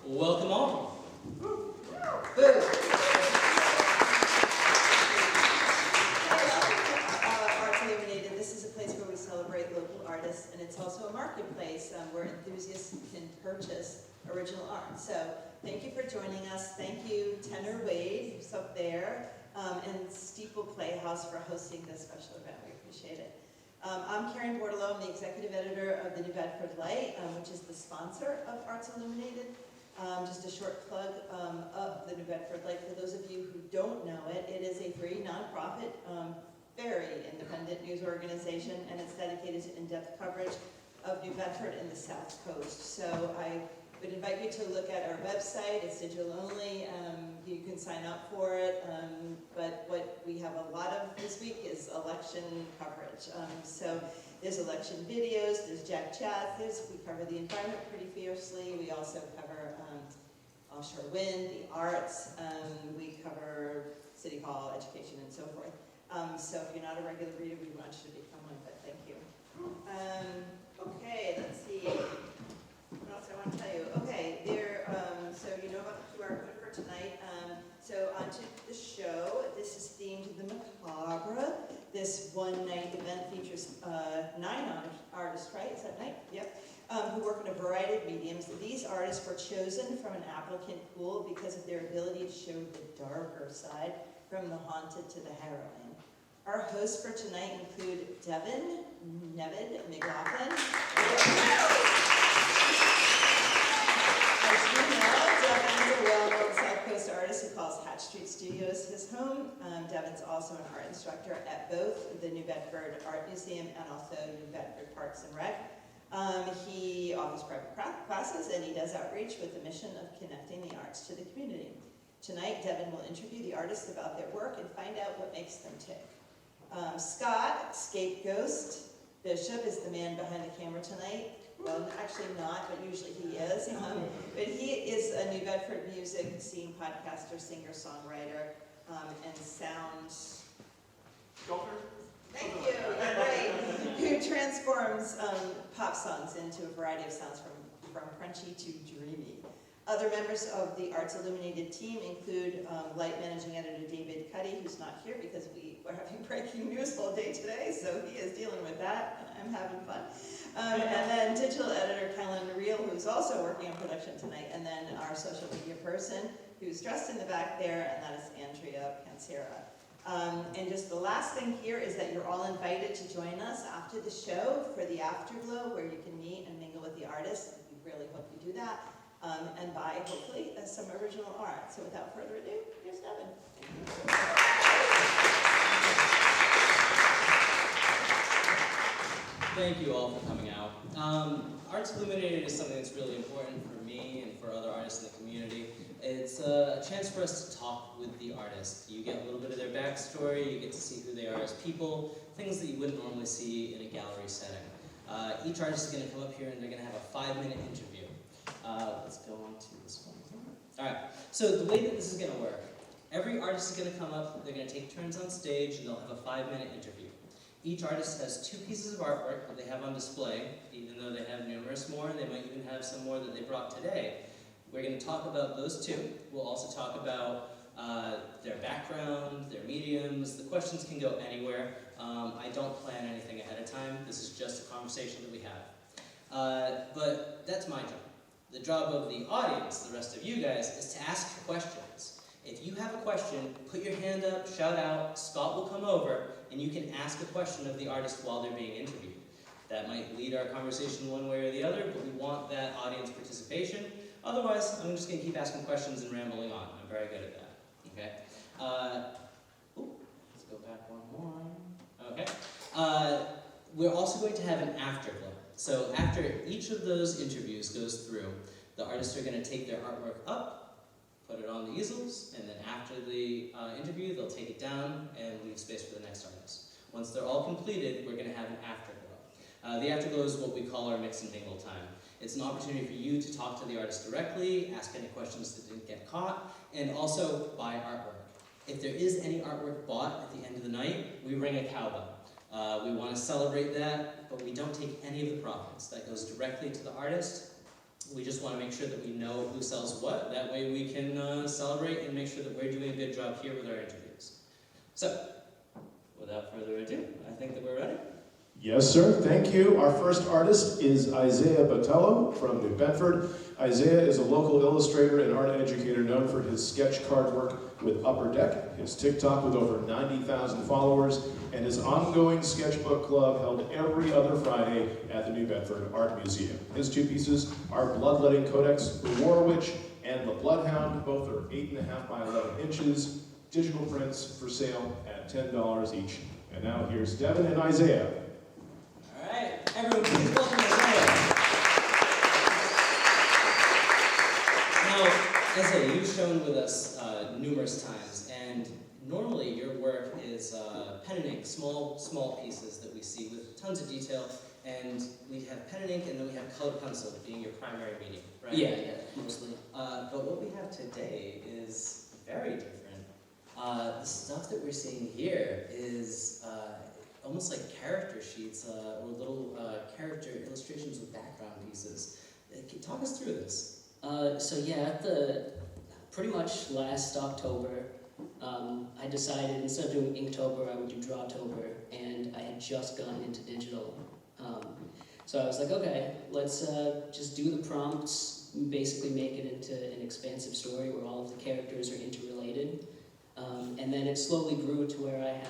Welcome all. Arts Illuminated. This is a place where we celebrate local artists, and it's also a marketplace where enthusiasts can purchase original art. So thank you for joining us. Thank you, Tenor Wade, who's up there, and Steeple Playhouse for hosting this special event. We appreciate it. I'm Karen Bordelot. I'm the executive editor of the New Bedford Light, which is the sponsor of Arts Illuminated. Just a short plug of the New Bedford Light. For those of you who don't know it, it is a free, nonprofit, very independent news organization, and it's dedicated to in-depth coverage of New Bedford and the South Coast. So I would invite you to look at our website. It's digital only. You can sign up for it, but what we have a lot of this week is election coverage. So there's election videos, there's Jack Chats, we cover the environment pretty fiercely. We also cover offshore wind, the arts, we cover City Hall, education, and so forth. So if you're not a regular reader, we want you to become one, but thank you. Okay, let's see. What else I want to tell you? Okay, so you know about the QR code for tonight. So on to the show. This is themed the Macabre. This one-night event features 9 artists, right? Is that right? Yep. Who work in a variety of mediums. These artists were chosen from an applicant pool because of their ability to show the darker side, from the haunted to the harrowing. Our hosts for tonight include Nevid McLaughlin. As you know, Devin is a well-known South Coast artist who calls Hatch Street Studios his home. Devin's also an art instructor at both the New Bedford Art Museum and also New Bedford Parks and Rec. He offers private classes, and he does outreach with the mission of connecting the arts to the community. Tonight, Devin will interview the artists about their work and find out what makes them tick. Scott, Scapegoat Bishop, is the man behind the camera tonight. Well, actually not, but usually he is. But he is a New Bedford music scene podcaster, singer, songwriter, and sound Sculptor? Thank you, you're right. Who transforms pop songs into a variety of sounds from crunchy to dreamy. Other members of the Arts Illuminated team include Light Managing Editor David Cuddy, who's not here because we were having breaking news all day today, so he is dealing with that, and I'm having fun. And then Digital Editor Kellen Reel, who's also working on production tonight, and then our social media person, who's dressed in the back there, and that is Andrea Pansera. And just the last thing here is that you're all invited to join us after the show for the Afterglow, where you can meet and mingle with the artists. We really hope you do that. And buy, hopefully, some original art. So without further ado, here's Devin. Thank you all for coming out. Arts Illuminated is something that's really important for me and for other artists in the community. It's a chance for us to talk with the artists. You get a little bit of their backstory, you get to see who they are as people, things that you wouldn't normally see in a gallery setting. Each artist is going to come up here and they're going to have a 5-minute interview. Let's go on to this one. Alright, so the way that this is going to work, every artist is going to come up, they're going to take turns on stage, and they'll have a 5-minute interview. Each artist has 2 pieces of artwork that they have on display, even though they have numerous more, and they might even have some more that they brought today. We're going to talk about those 2. We'll also talk about their background, their mediums. The questions can go anywhere. I don't plan anything ahead of time. This is just a conversation that we have. But that's my job. The job of the audience, the rest of you guys, is to ask questions. If you have a question, put your hand up, shout out, Scott will come over, and you can ask a question of the artist while they're being interviewed. That might lead our conversation one way or the other, but we want that audience participation. Otherwise, I'm just going to keep asking questions and rambling on. I'm very good at that. Okay? Let's go back one more. Okay. We're also going to have an afterglow. So after each of those interviews goes through, the artists are going to take their artwork up, put it on the easels, and then after the interview, they'll take it down and leave space for the next artist. Once they're all completed, we're going to have an afterglow. The afterglow is what we call our mix and mingle time. It's an opportunity for you to talk to the artist directly, ask any questions that didn't get caught, and also buy artwork. If there is any artwork bought at the end of the night, we ring a cowbell. We want to celebrate that, but we don't take any of the profits. That goes directly to the artist. We just want to make sure that we know who sells what. That way we can celebrate and make sure that we're doing a good job here with our interviews. So, without further ado, I think that we're ready. Yes, sir. Thank you. Our first artist is Isaiah Botello from New Bedford. Isaiah is a local illustrator and art educator known for his sketch card work with Upper Deck, his TikTok with over 90,000 followers, and his ongoing sketchbook club held every other Friday at the New Bedford Art Museum. His two pieces are Bloodletting Codex, The War Witch, and The Bloodhound. Both are 8.5 by 11 inches. Digital prints for sale at $10 each. And now here's Devin and Isaiah. All right, everyone, please welcome Isaiah. Now, Isaiah, you've shown with us numerous times, and normally your work is pen and ink, small pieces that we see with tons of detail, and we have pen and ink, and then we have colored pencil being your primary medium, right? Yeah, mostly. But what we have today is very different. The stuff that we're seeing here is almost like character sheets or little character illustrations with background pieces. Talk us through this. So yeah, at the pretty much last October, I decided instead of doing Inktober, I would do Drawtober, and I had just gone into digital. So I was like, okay, let's just do the prompts, basically make it into an expansive story where all of the characters are interrelated. And then it slowly grew to where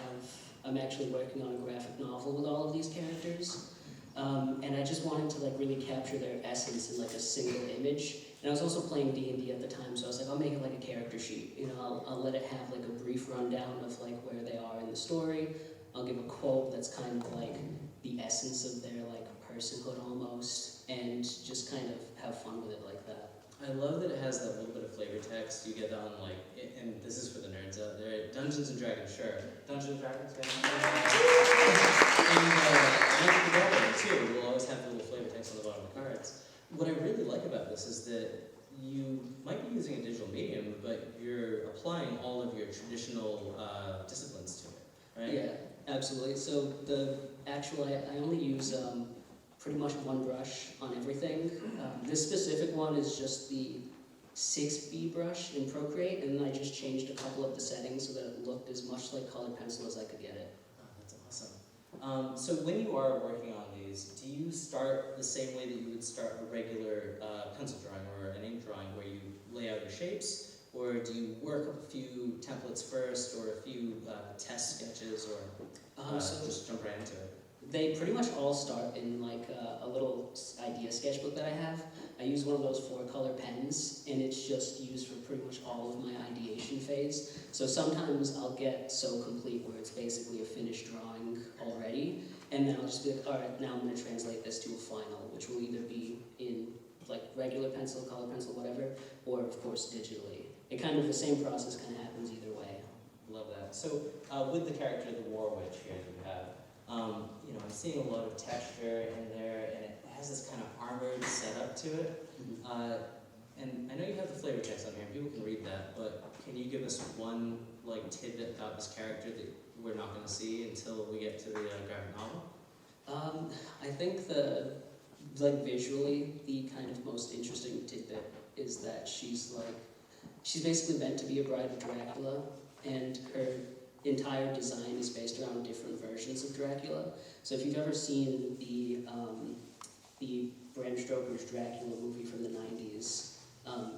I'm actually working on a graphic novel with all of these characters. And I just wanted to like really capture their essence in like a single image. And I was also playing D&D at the time, so I was like, I'll make it like a character sheet. You know, I'll let it have like a brief rundown of like where they are in the story. I'll give a quote that's kind of like the essence of their like personhood almost, and just kind of have fun with it like that. I love that it has that little bit of flavor text. You get that on like, and this is for the nerds out there, Dungeons and Dragons, sure. Dungeons and Dragons, and Magic the Gathering too. We'll always have the little flavor text on the bottom of the cards. What I really like about this is that you might be using a digital medium, but you're applying all of your traditional disciplines to it, right? Yeah, absolutely. So the actual, I only use pretty much one brush on everything. This specific one is just the 6B brush in Procreate, and then I just changed a couple of the settings so that it looked as much like colored pencil as I could get it. Oh, that's awesome. So when you are working on these, do you start the same way that you would start a regular pencil drawing or an ink drawing where you lay out your shapes? Or do you work up a few templates first or a few test sketches or So just jump right into it? they pretty much all start in like a little idea sketchbook that I have. I use one of those 4-color pens, and it's just used for pretty much all of my ideation phase. So sometimes I'll get so complete where it's basically a finished drawing already, and then I'll just be like, all right, now I'm going to translate this to a final, which will either be in like regular pencil, color pencil, whatever, or of course digitally. It kind of, the same process kind of happens either way. Love that. So with the character, the War Witch here that you have, you know, I'm seeing a lot of texture in there, and it has this kind of armored setup to it. And I know you have the flavor text on here, people can read that, but can you give us one like tidbit about this character that we're not going to see until we get to the graphic novel? I think like visually, the kind of most interesting tidbit is that she's basically meant to be a bride of Dracula, and her entire design is based around different versions of Dracula. So if you've ever seen the Bram Stoker's Dracula movie from the 90s,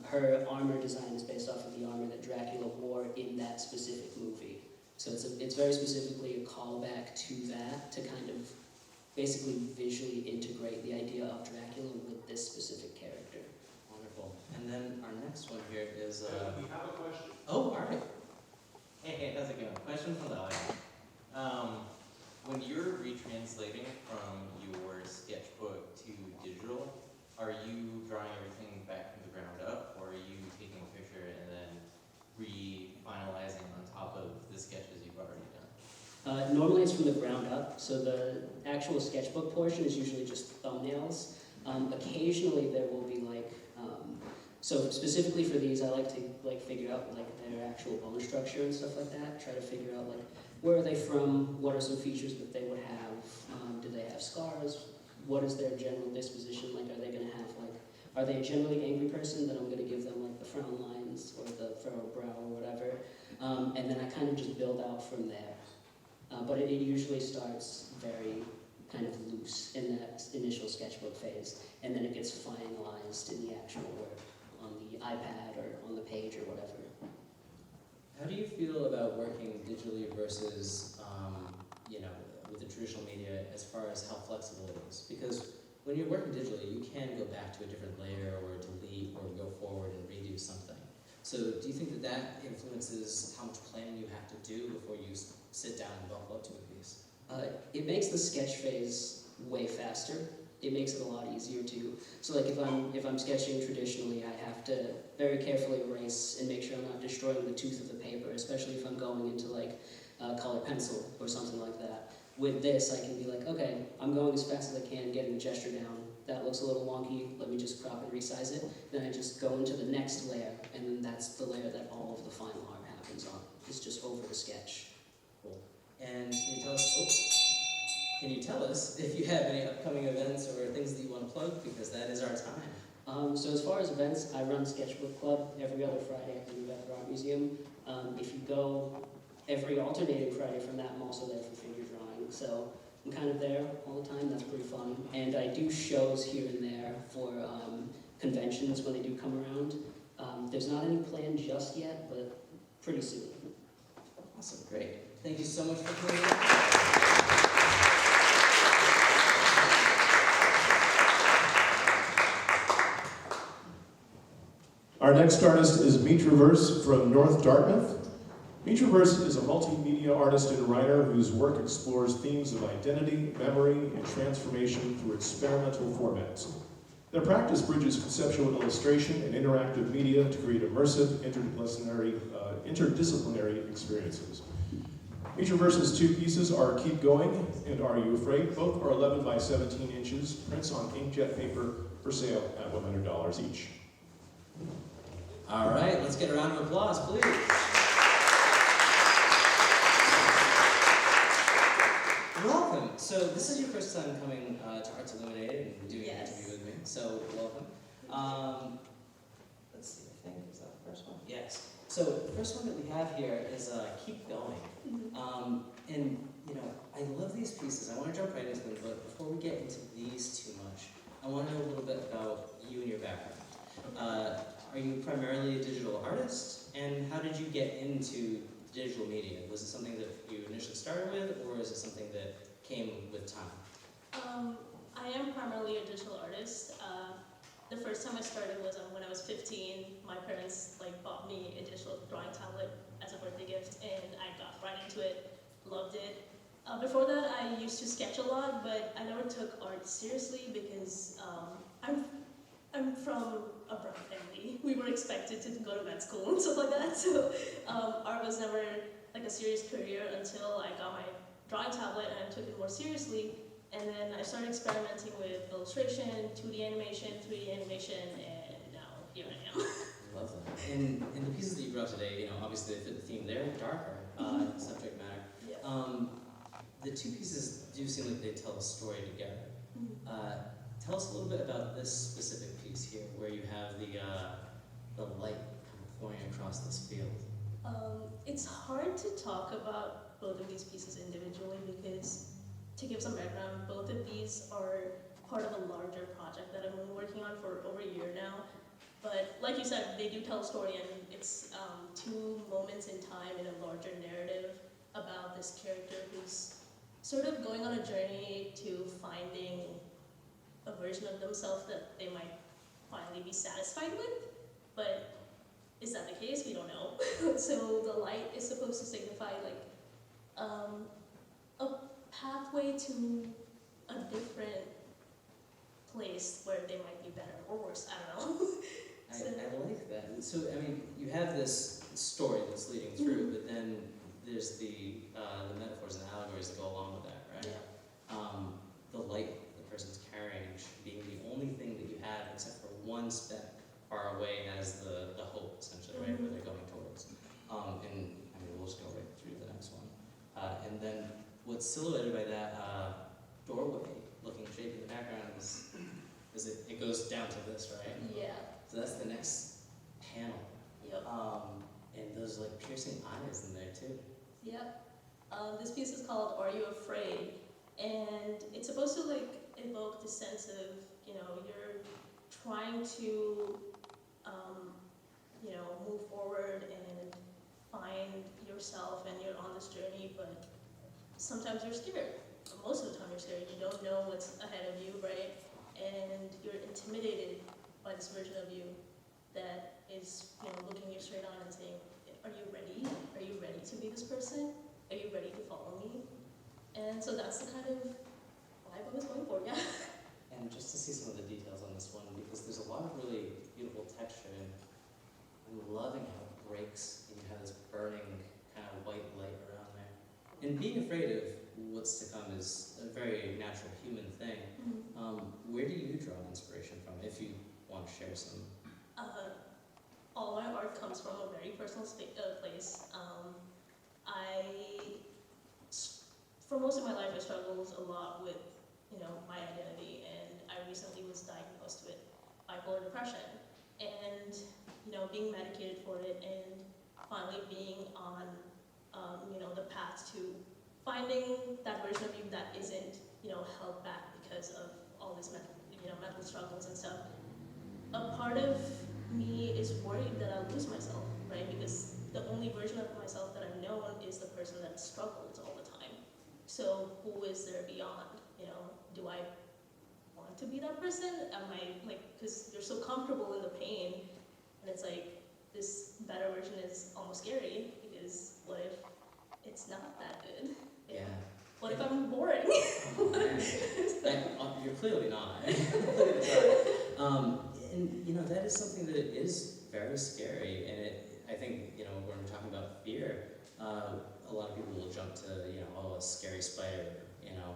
her armor design is based off of the armor that Dracula wore in that specific movie. So it's very specifically a callback to that, to kind of basically visually integrate the idea of Dracula with this specific character. Wonderful. And then our next one here is... We have a question. Oh, all right. Hey, how's it going? Question from the audience. When you're retranslating from your sketchbook to digital, are you drawing everything back from the ground up, or are you taking a picture and then re-finalizing on top of the sketches you've already done? Normally it's from the ground up, so the actual sketchbook portion is usually just thumbnails. Occasionally there will be like, so specifically for these, I like to like figure out like their actual bone structure and stuff like that. Try to figure out like where are they from, what are some features that they would have, do they have scars, what is their general disposition, like are they going to have like are they a generally angry person? Then I'm going to give them like the frown lines or the furrowed brow or whatever. And then I kind of just build out from there. But it usually starts very kind of loose in that initial sketchbook phase, and then it gets finalized in the actual work on the iPad or on the page or whatever. How do you feel about working digitally versus, with the traditional media as far as how flexible it is? Because when you're working digitally, you can go back to a different layer or delete or go forward and redo something. So do you think that that influences how much planning you have to do before you sit down and buckle up to a piece? It makes the sketch phase way faster. It makes it a lot easier too. So like if I'm sketching traditionally, I have to very carefully erase and make sure I'm not destroying the tooth of the paper, especially if I'm going into like color pencil or something like that. With this, I can be like, okay, I'm going as fast as I can, getting the gesture down. That looks a little wonky, let me just crop and resize it. Then I just go into the next layer, and then that's the layer that all of the final art happens on. It's just over the sketch. Cool. And can you tell us if you have any upcoming events or things that you want to plug? Because that is our time. So as far as events, I run Sketchbook Club every other Friday at the New Bedford Art Museum. If you go every alternating Friday from that, I'm also there for figure drawing. So I'm kind of there all the time. That's pretty fun. And I do shows here and there for conventions when they do come around. There's not any planned just yet, but pretty soon. Awesome, great. Thank you so much for coming. Our next artist is Metraverse from North Dartmouth. Metraverse is a multimedia artist and writer whose work explores themes of identity, memory, and transformation through experimental formats. Their practice bridges conceptual illustration and interactive media to create immersive, interdisciplinary experiences. Metraverse's two pieces are Keep Going and Are You Afraid? Both are 11 by 17 inches, prints on inkjet paper for sale at $100 each. All right, let's get a round of applause, please. Welcome. So this is your first time coming to Arts Illuminated and doing an interview with me. So welcome. Let's see. I think is that the first one? Yes. So the first one that we have here is Keep Going. And I love these pieces. I want to jump right into them, but before we get into these too much, I want to know a little bit about you and your background. Are you primarily a digital artist? And how did you get into digital media? Was it something that you initially started with, or is it something that came with time? I am primarily a digital artist. The first time I started was when I was 15. My parents bought me a digital drawing tablet as a birthday gift, and I got right into it, loved it. Before that, I used to sketch a lot, but I never took art seriously because I'm from a brown family. We were expected to go to med school and stuff like that, so art was never a serious career until I got my drawing tablet and I took it more seriously. And then I started experimenting with illustration, 2D animation, 3D animation, and now here I am. Love that. And the pieces that you brought today, obviously they fit the theme. They're darker subject matter. Yeah. The two pieces do seem like they tell a story together. Tell us a little bit about this specific piece here, where you have the light kind of pouring across this field. It's hard to talk about both of these pieces individually because, to give some background, both of these are part of a larger project that I've been working on for over a year now. But like you said, they do tell a story, and it's two moments in time in a larger narrative about this character who's sort of going on a journey to finding a version of themselves that they might finally be satisfied with. But is that the case? We don't know. So the light is supposed to signify a pathway to a different place where they might be better or worse. I don't know. I like that. So, you have this story that's leading through, but then there's the metaphors and allegories that go along with that, right? Yeah. The light the person's carrying being the only thing that you have except for one speck far away as the hope, essentially, right, where they're going towards. And we'll just go right through the next one. And then what's silhouetted by that doorway looking shape in the background is Because it goes down to this, right? Yeah. So that's the next panel. Yep. And those like piercing eyes in there too. Yep. This piece is called "Are You Afraid?" and it's supposed to like evoke the sense of, you know, you're trying to, you know, move forward and find yourself, and you're on this journey, but sometimes you're scared. Most of the time you're scared. You don't know what's ahead of you, right? And you're intimidated by this version of you that is, you know, looking you straight on and saying, "Are you ready? Are you ready to be this person? Are you ready to follow me?" And so that's the kind of vibe I was going for, yeah. And just to see some of the details on this one, because there's a lot of really beautiful texture, and I'm loving how it breaks and you have this burning kind of white light around there. And being afraid of what's to come is a very natural human thing. Where do you draw inspiration from, if you want to share some? All my art comes from a very personal place. For most of my life, I struggled a lot with, you know, my identity, and I recently was diagnosed with bipolar depression, and, you know, being medicated for it, and finally being on, you know, the path to finding that version of you that isn't, you know, held back because of all this mental struggles and stuff. A part of me is worried that I'll lose myself, right? Because the only version of myself that I've known is the person that struggles all the time. So who is there beyond? You know, do I want to be that person? Am I like, because you're so comfortable in the pain, and it's like this better version is almost scary, because what if it's not that good? Yeah. What if I'm boring? Oh, man. You're clearly not. And you know, that is something that is very scary, and I think, you know, when we're talking about fear, a lot of people will jump to, you know, oh, a scary spider, you know,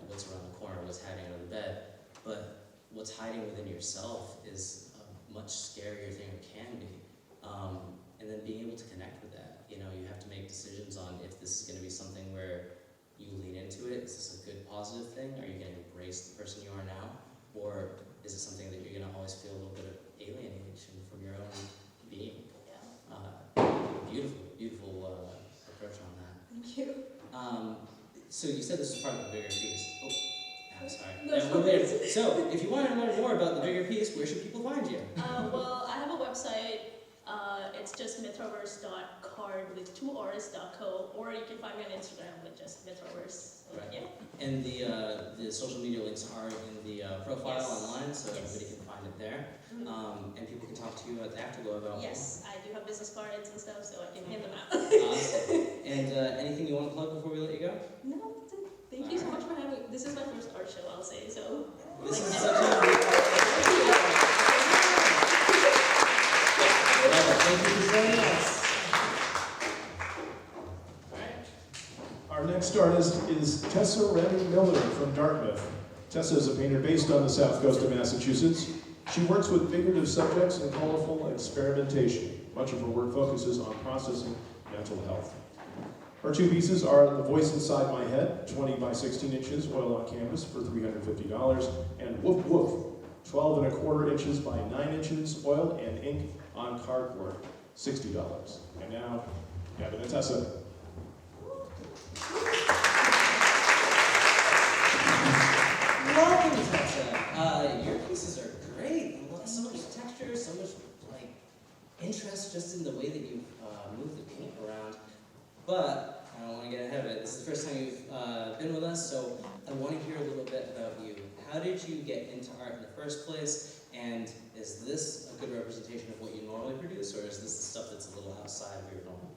what's around the corner, what's hiding under the bed. But what's hiding within yourself is a much scarier thing it can be. And then being able to connect with that, you know, you have to make decisions on if this is going to be something where you lean into it. Is this a good, positive thing? Are you going to embrace the person you are now? Or is it something that you're going to always feel a little bit of alienation from your own being? Yeah. Beautiful, beautiful approach on that. Thank you. So you said this was part of the bigger piece. Oh, I'm sorry. No, That went weird. So if you want to learn more about the bigger piece, where should people find you? Well, I have a website. It's just metaverse.card with 2rs.co, or you can find me on Instagram with just metaverse. Right. Yeah. And the social media links are in the profile Yes. online, so Yes. everybody can find it there. Mhm. And people can talk to you at the Afterglow about Yes, I do have business cards and stuff, so I can hand them out. Awesome. And anything you want to plug before we let you go? No, thank you so much for having me. This is my first art show, I'll say, so. This like, is such a Thank you for joining us. Our next artist is Tessa Remy Miller from Dartmouth. Tessa is a painter based on the south coast of Massachusetts. She works with figurative subjects and colorful experimentation. Much of her work focuses on processing mental health. Her two pieces are The Voice Inside My Head, 20 by 16 inches, oil on canvas for $350, and Woof Woof, 12 1/4 inches by 9 inches, oil and ink on cardboard, $60. And now, Gavin and Tessa. Welcome, Tessa. Your pieces are great. So much texture, so much like interest just in the way that you move the paint around. But I don't want to get ahead of it. This is the first time you've been with us, so I want to hear a little bit about you. How did you get into art in the first place? And is this a good representation of what you normally produce, or is this the stuff that's a little outside of your normal?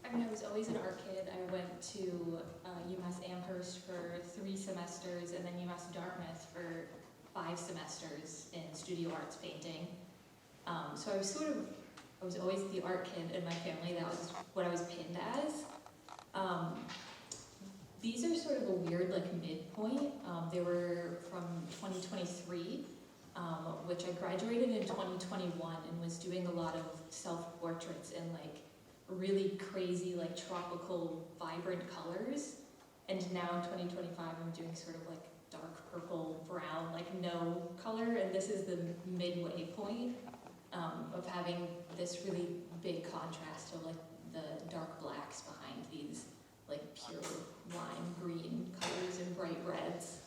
I mean, I was always an art kid. I went to UMass Amherst for 3 semesters, and then UMass Dartmouth for 5 semesters in studio arts painting. So I was always the art kid in my family. That was what I was pinned as. These are sort of a weird, like, midpoint. They were from 2023, which I graduated in 2021 and was doing a lot of self-portraits in, like, really crazy, like, tropical, vibrant colors. And now in 2025, I'm doing sort of, like, dark purple, brown, like no color, and this is the midway point of having this really big contrast of like the dark blacks behind these like pure lime green colors and bright reds.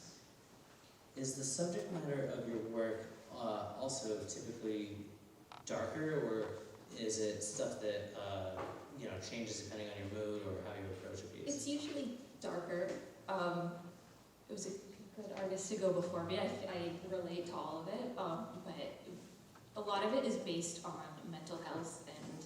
Is the subject matter of your work also typically darker, or is it stuff that changes depending on your mood or how you approach a piece? It's usually darker. It was a good artist to go before me. I relate to all of it, but a lot of it is based on mental health and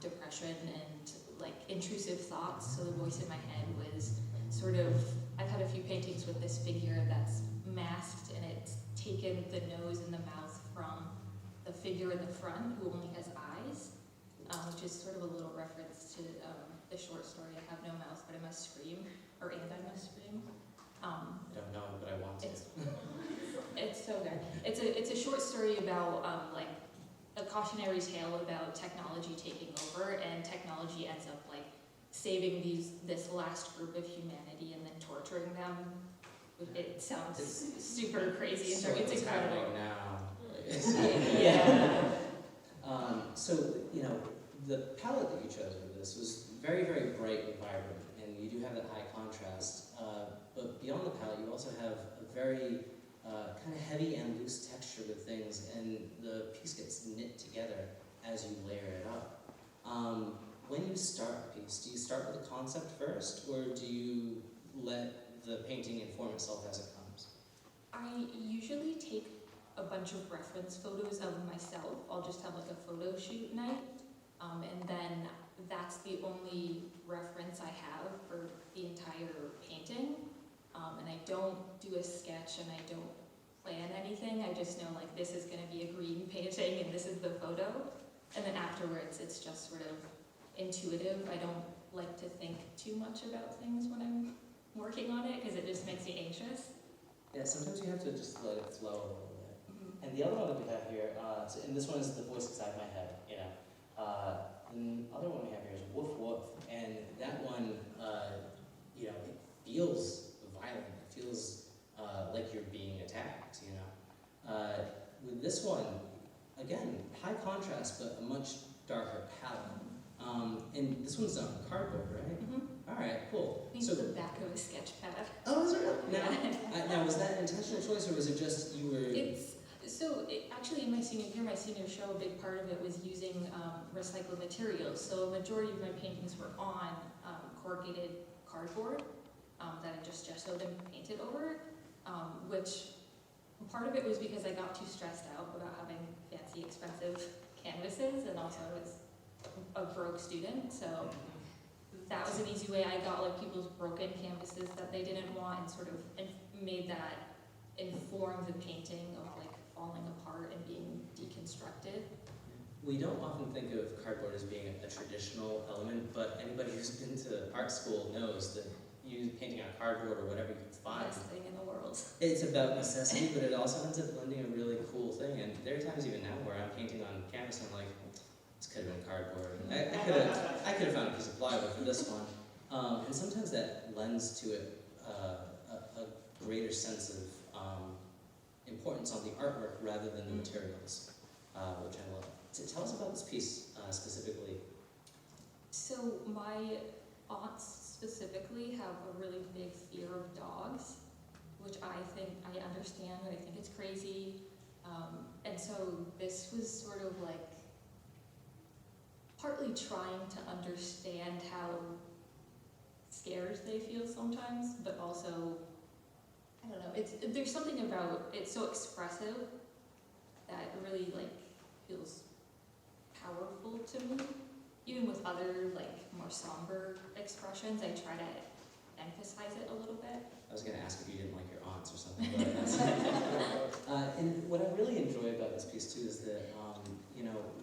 depression and like intrusive thoughts. So the voice in my head was sort of, I've had a few paintings with this figure that's masked and it's taken the nose and the mouth from the figure in the front who only has eyes, which is sort of a little reference to the short story I Have No Mouth But I Must Scream, or And I Must Scream. I don't know, but I want to. It's so good. It's a short story about like a cautionary tale about technology taking over, and technology ends up like saving this last group of humanity and then torturing them. It sounds super crazy. So It's what's incredible. happening now. Yeah. So the palette that you chose for this was very, very bright and vibrant, and you do have that high contrast. But beyond the palette, you also have a very kind of heavy and loose texture with things, and the piece gets knit together as you layer it up. When you start a piece, do you start with a concept first, or do you let the painting inform itself as it comes? I usually take a bunch of reference photos of myself. I'll just have like a photo shoot night, and then that's the only reference I have for the entire painting. And I don't do a sketch and I don't plan anything. I just know like this is going to be a green painting and this is the photo. And then afterwards it's just sort of intuitive. I don't like to think too much about things when I'm working on it because it just makes me anxious. Yeah, sometimes you have to just let it flow a little bit. And the other one that we have here, and this one is the voice inside my head, And the other one we have here is woof woof, and that one, it feels violent. It feels like you're being attacked, With this one, again, high contrast, but a much darker palette. And this one's on cardboard, right? Mm-hmm. All right, cool. These are the back of a sketch pad. Oh, is it? Now, was that an intentional choice, or was it just you were? Actually in my senior show, a big part of it was using recycled materials. So a majority of my paintings were on corrugated cardboard that I just gessoed and painted over, which part of it was because I got too stressed out about having fancy, expensive canvases, and also I was a broke student, so that was an easy way. I got like people's broken canvases that they didn't want and sort of made that inform the painting of like falling apart and being deconstructed. We don't often think of cardboard as being a traditional element, but anybody who's been to art school knows that you painting on cardboard or whatever you can find. Best thing in the world. It's about necessity, but it also ends up blending a really cool thing. And there are times even now where I'm painting on canvas and I'm like, this could have been cardboard. I could have found a piece of plywood for this one. And sometimes that lends to it a greater sense of importance on the artwork rather than the materials, which I love. So tell us about this piece specifically. So my aunts specifically have a really big fear of dogs, which I understand, but I think it's crazy. And so this was sort of like partly trying to understand how scared they feel sometimes, but also, I don't know, there's something about it's so expressive that really like feels powerful to me. Even with other like more somber expressions, I try to emphasize it a little bit. I was going to ask if you didn't like your aunts or something, but and what I really enjoy about this piece too is that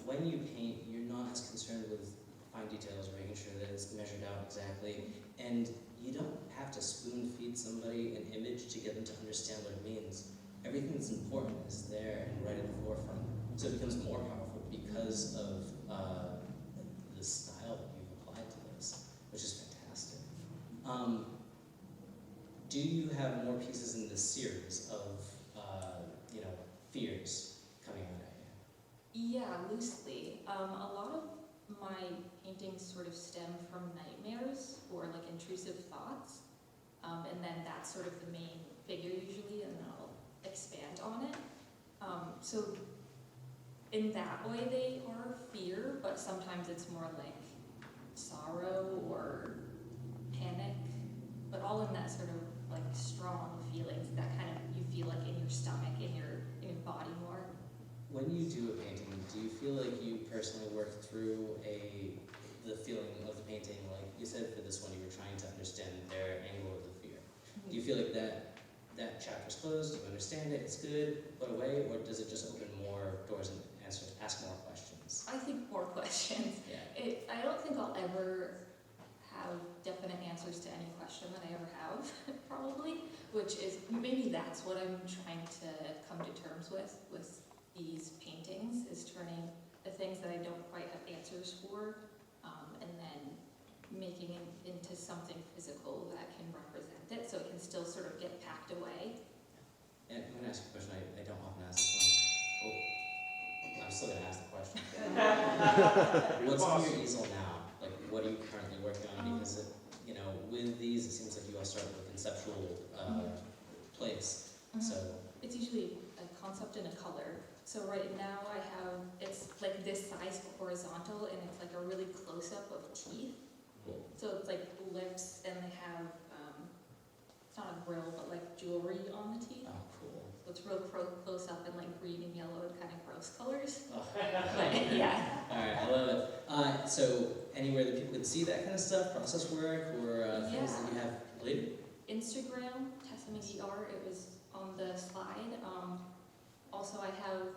when you paint, you're not as concerned with fine details or making sure that it's measured out exactly, and you don't have to spoon feed somebody an image to get them to understand what it means. Everything that's important is there and right at the forefront, so it becomes more powerful because of the style that you've applied to this, which is fantastic. Do do you have more pieces in this series of, fears coming out at you? Yeah, loosely. A lot of my paintings sort of stem from nightmares or like intrusive thoughts, and then that's sort of the main figure usually, and then I'll expand on it. So in that way they are fear, but sometimes it's more like sorrow or panic, but all in that sort of like strong feelings that kind of you feel like in your stomach, in your body more. When you do a painting, do you feel like you personally work through the feeling of the painting? Like you said for this one, you were trying to understand their angle of the fear. Do you feel like that chapter's closed, you understand it, it's good, put away, or does it just open more doors and ask more questions? I think more questions. Yeah. I don't think I'll ever have definite answers to any question that I ever have, probably, which is, maybe that's what I'm trying to come to terms with these paintings, is turning the things that I don't quite have answers for, and then making it into something physical that can represent it, so it can still sort of get packed away. And I'm going to ask you a question I don't often ask this one. Oh, I'm still going to ask the question. What's on your easel now? Like, what are you currently working on? Because, with these, it seems like you all start with a conceptual place. So It's usually a concept and a color. So right now I have, it's like this size horizontal, and it's like a really close-up of teeth. cool. So it's like lips, and they have, it's not a grill, but like jewelry on the teeth. Oh, cool. So it's real close up and like green and yellow and kind of gross colors. Oh. But yeah. All right, I love it. So anywhere that people could see that kind of stuff, process work, or things that you have related? Instagram, Tessa McGee Art, it was on the slide. Also I have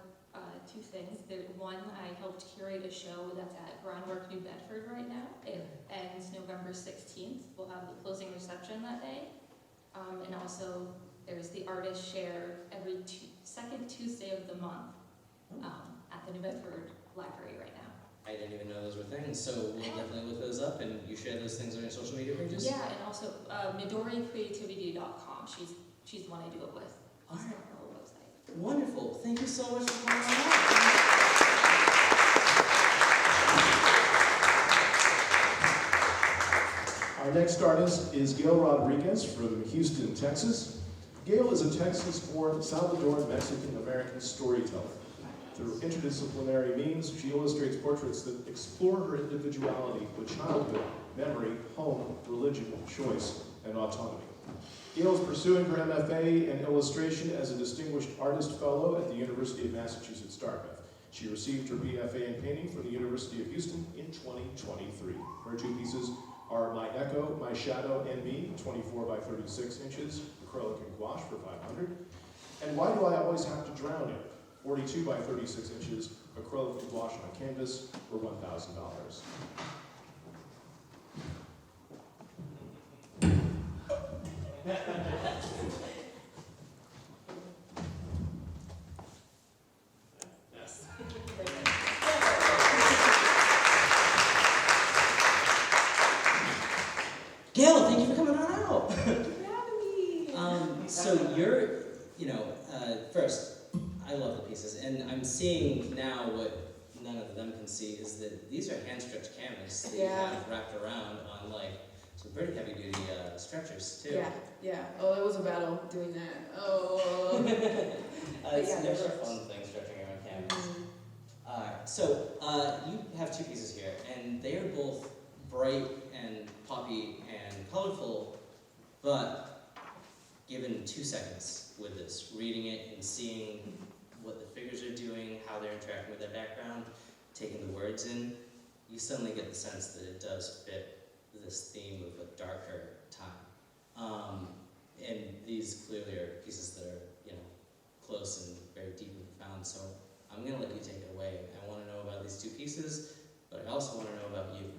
two things. One, I helped curate a show that's at Groundwork New Bedford right now. It ends November 16th. We'll have the closing reception that day. And also there's the artist share every second Tuesday of the month at the New Bedford Library right now. I didn't even know those were things, so we'll definitely look those up, and you share those things on your social media pages? Yeah, and also MidoriCreativity.com. She's the one I do it with. All right. Her whole website. Wonderful. Thank you so much for coming on out. Our next artist is Gail Rodriguez from Houston, Texas. Gail is a Texas-born Salvadoran Mexican-American storyteller. Through interdisciplinary means, she illustrates portraits that explore her individuality with childhood, memory, home, religion, choice, and autonomy. Gail is pursuing her MFA in illustration as a Distinguished Artist Fellow at the University of Massachusetts, Dartmouth. She received her BFA in painting from the University of Houston in 2023. Her two pieces are My Echo, My Shadow, and Me, 24 by 36 inches, acrylic and gouache for $500. And Why Do I Always Have to Drown In? 42 by 36 inches, acrylic and gouache on canvas for $1,000. Gail, thank you for coming on out. Thank you for having me. So you're, first, I love the pieces, and I'm seeing now what none of them can see is that these are hand-stretched canvas that you have wrapped around on some pretty heavy-duty stretchers too. Yeah. Oh, it was a battle doing that. Oh. It's yeah, never a they're fun thing stretching around canvas. So you have two pieces here, and they are both bright and poppy and colorful, but given 2 seconds with this, reading it and seeing what the figures are doing, how they're interacting with their background, taking the words in, you suddenly get the sense that it does fit this theme of a darker time. And these clearly are pieces that are, close and very deep and profound, so I'm going to let you take it away. I want to know about these two pieces, but I also want to know about you.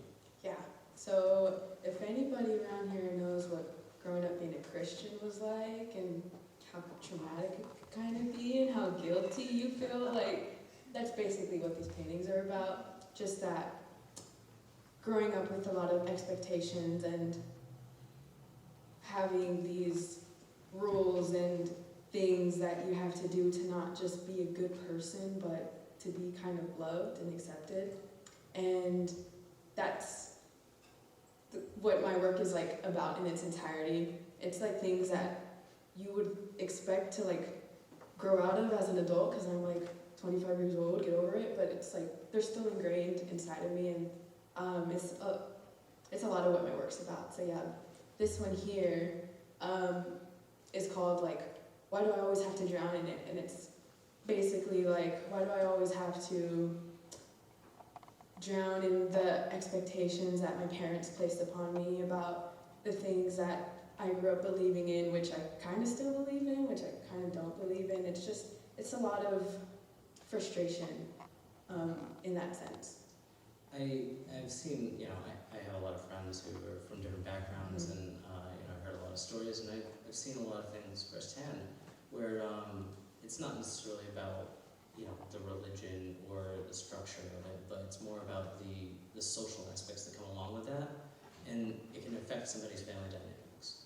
Yeah. So if anybody around here knows what growing up being a Christian was like, and how traumatic it could kind of be, and how guilty you feel, that's basically what these paintings are about. Just that growing up with a lot of expectations and having these rules and things that you have to do to not just be a good person, but to be kind of loved and accepted. And that's what my work is like about in its entirety. It's like things that you would expect to like grow out of as an adult, because I'm like 25 years old, get over it, but it's like they're still ingrained inside of me, and it's a lot of what my work's about. So yeah, this one here is called like, why do I always have to drown in it? And it's basically like, why do I always have to drown in the expectations that my parents placed upon me about the things that I grew up believing in, which I kind of still believe in, which I kind of don't believe in. It's a lot of frustration in that sense. I've seen, I have a lot of friends who are from different backgrounds, and I've heard a lot of stories, and I've seen a lot of things firsthand where it's not necessarily about the religion or the structure of it, but it's more about the social aspects that come along with that, and it can affect somebody's family dynamics.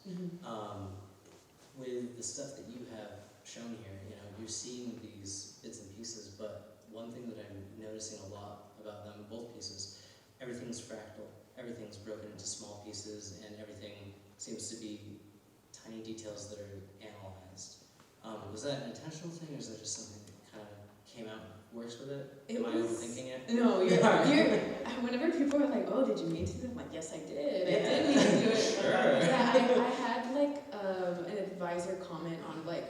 With the stuff that you have shown here, you're seeing these bits and pieces, but one thing that I'm noticing a lot about them, both pieces, everything's fractal, everything's broken into small pieces, and everything seems to be tiny details that are analyzed. Was that an intentional thing, or is that just something that kind of came out and works with it? Am I overthinking it? No, you're whenever people are like, oh, did you mean to do it? I'm like, yes, I did. Yeah. I did mean to do it. Sure. Yeah, I had like an advisor comment on like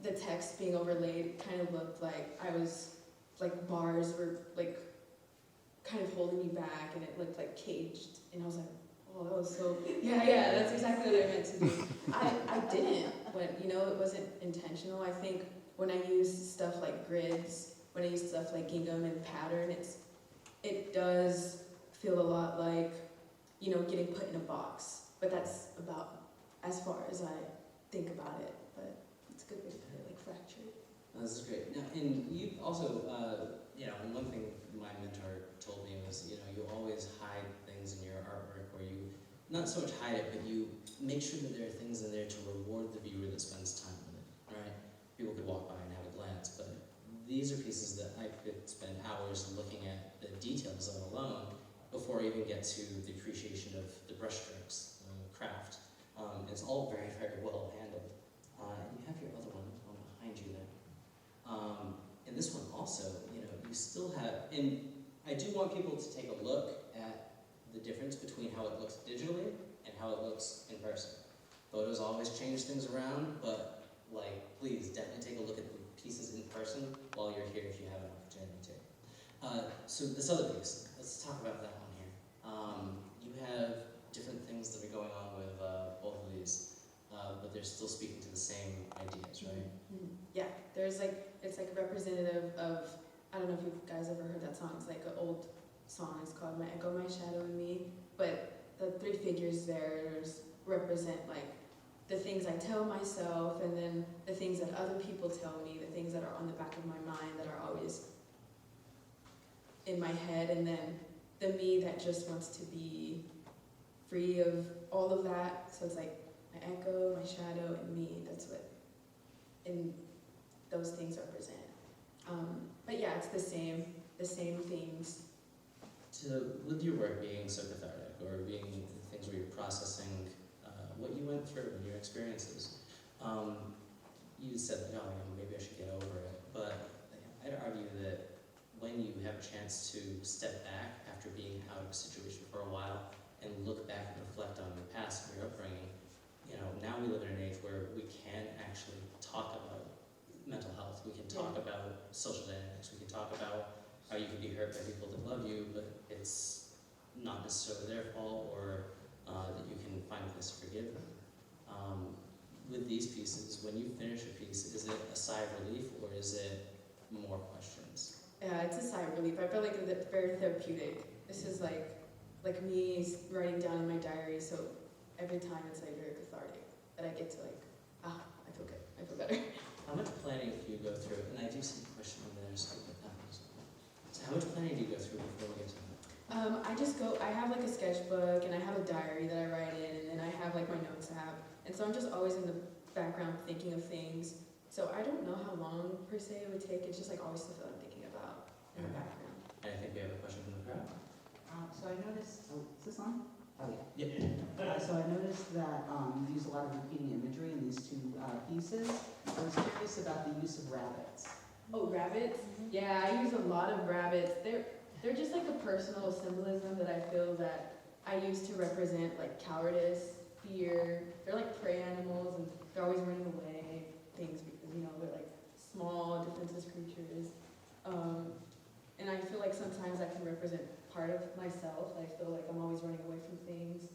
the text being overlaid kind of looked like I was like bars were like kind of holding me back, and it looked like caged, and I was like, oh, that was so yeah, that's exactly what I meant to do. I didn't, but it wasn't intentional. I think when I use stuff like grids, when I use stuff like gingham and pattern, it does feel a lot like getting put in a box, but that's about as far as I think about it. But it's a good way to put it, like fractured. This is great. Now, and you also, and one thing my mentor told me was, you always hide things in your artwork, or you, not so much hide it, but you make sure that there are things in there to reward the viewer that spends time with it, right? People could walk by and have a glance, but these are pieces that I could spend hours looking at the details of alone before I even get to the appreciation of the brushstrokes, craft. It's all very, very well handled. And you have your other one behind you there. And this one also, you still have, and I do want people to take a look at the difference between how it looks digitally and how it looks in person. Photos always change things around, but please definitely take a look at the pieces in person while you're here if you have an opportunity to. So this other piece, let's talk about that one here. You have different things that are going on with both of these, but they're still speaking to the same ideas, right? Yeah, it's like representative of, I don't know if you guys ever heard that song. It's like an old song. It's called My Echo, My Shadow, and Me. But the three figures there represent like the things I tell myself, and then the things that other people tell me, the things that are on the back of my mind that are always in my head, and then the me that just wants to be free of all of that. So it's like my echo, my shadow, and me. That's what those things represent. But yeah, it's the same themes. With your work being so cathartic, or being things where you're processing what you went through and your experiences, you said that, maybe I should get over it, but I'd argue that when you have a chance to step back after being out of a situation for a while and look back and reflect on your past and your upbringing, now we live in an age where we can actually talk about mental health, we can talk about social dynamics, we can talk about how you can be hurt by people that love you, but it's not necessarily their fault, or that you can find a place to forgive them. With these pieces, when you finish a piece, is it a sigh of relief, or is it more questions? Yeah, it's a sigh of relief. I feel like it's very therapeutic. This is like me writing down in my diary, so every time it's like very cathartic. That I get to I feel good. I feel better. How much planning do you go through? And I do see a question over there, so put that one. So how much planning do you go through before we get to that? I have like a sketchbook, and I have a diary that I write in, and then I have like my notes app. And so I'm just always in the background thinking of things. So I don't know how long per se it would take. It's just like always stuff that I'm thinking about in the background. And I think we have a question from the crowd. So I noticed, is this on? Oh, yeah. Yeah. So I noticed that you use a lot of repeating imagery in these two pieces. I was curious about the use of rabbits. Oh, rabbits? Yeah, I use a lot of rabbits. They're just like a personal symbolism that I feel that I use to represent like cowardice, fear. They're like prey animals and they're always running away, things because, you know, they're like small, defenseless creatures. And I feel like sometimes I can represent part of myself. I feel like I'm always running away from things.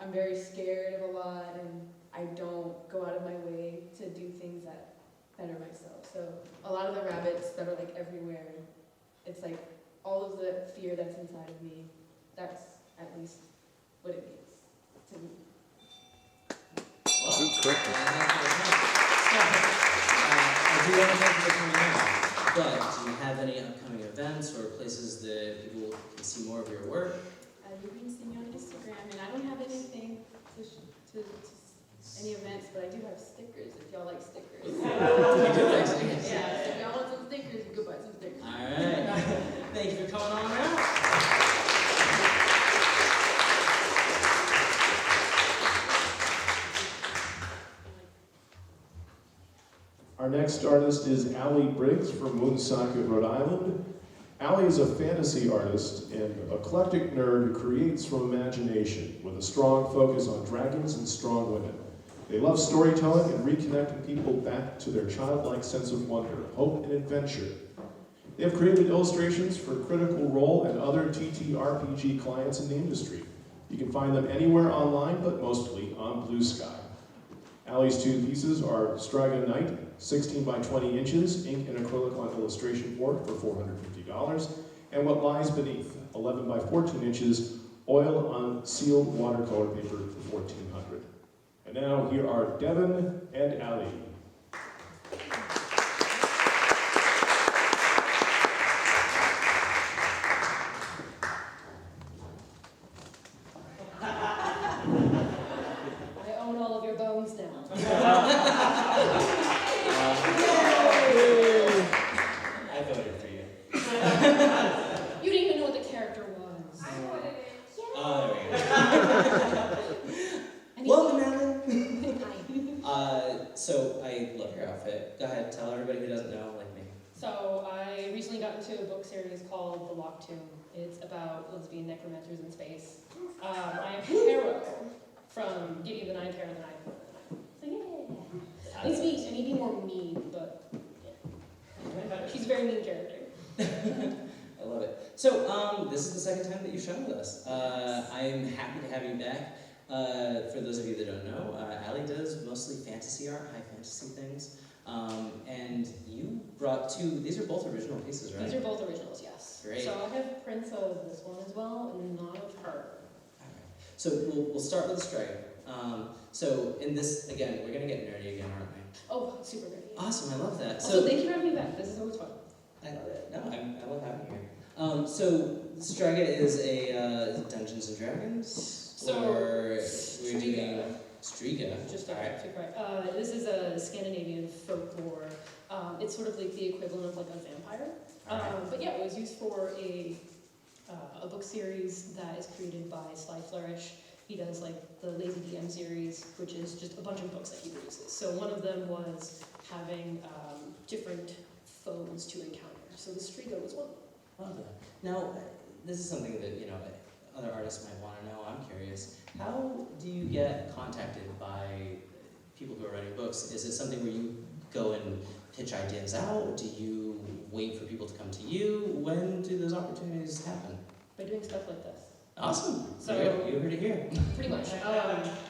I'm very scared of a lot, and I don't go out of my way to do things that better myself. So a lot of the rabbits that are like everywhere, it's like all of the fear that's inside of me. That's at least what it means to me. Well, I do want to thank you for coming out. But do you have any upcoming events or places that people can see more of your work? You can see me on Instagram, and I don't have anything to any events, but I do have stickers if y'all like stickers. You do like stickers? Yeah, so if y'all want some stickers, you can buy some stickers. All right. Thank you for coming on out. Our next artist is Allie Briggs from Woonsocket, Rhode Island. Allie is a fantasy artist and eclectic nerd who creates from imagination with a strong focus on dragons and strong women. They love storytelling and reconnecting people back to their childlike sense of wonder, hope, and adventure. They have created illustrations for Critical Role and other TTRPG clients in the industry. You can find them anywhere online, but mostly on Blue Sky. Allie's two pieces are Striga Knight, 16 by 20 inches, ink and acrylic on illustration board for $450, and What Lies Beneath, 11 by 14 inches, oil on sealed watercolor paper for $1,400. And now here are Devin and Allie. I own all of your bones now. I voted for you. You didn't even know what the character was. Oh, there we go. Welcome, Allie. So I love your outfit. Go ahead, tell everybody who doesn't know, like me. So I recently got into a book series called The Locked Tomb. It's about lesbian necromancers in space. I am Harrow from Gideon the Ninth, Harrow the Ninth. So yeah. I need to be more mean, but yeah. She's a very mean character. I love it. So, this is the second time that you've shown with us. I'm happy to have you back. For those of you that don't know, Allie does mostly fantasy art, high fantasy things. And you brought two, these are both original pieces, right? These are both originals, yes. Great. So I have prints of this one as well, and none of her. So we'll start with the stripe. So in this, again, we're gonna get nerdy again, aren't we? Oh, super nerdy. Awesome, I love that. Also, thank you for having me back. This is always fun. I love it. No, I love having you here. So Striga is a Dungeons and Dragons? So, or we're Striga. doing Striga. Just All right. right. This is a Scandinavian folklore. It's sort of like the equivalent of like a vampire. But yeah, it was used for a book series that is created by Sly Flourish. He does like the Lazy DM series, which is just a bunch of books that he produces. So one of them was having different foes to encounter. So the Striga was one. Love that. Now, this is something that, you know, other artists might want to know. I'm curious. How do you get contacted by people who are writing books? Is it something where you go and pitch ideas out? Do you wait for people to come to you? When do those opportunities happen? By doing stuff like this. Awesome. So- you heard it here. Pretty much.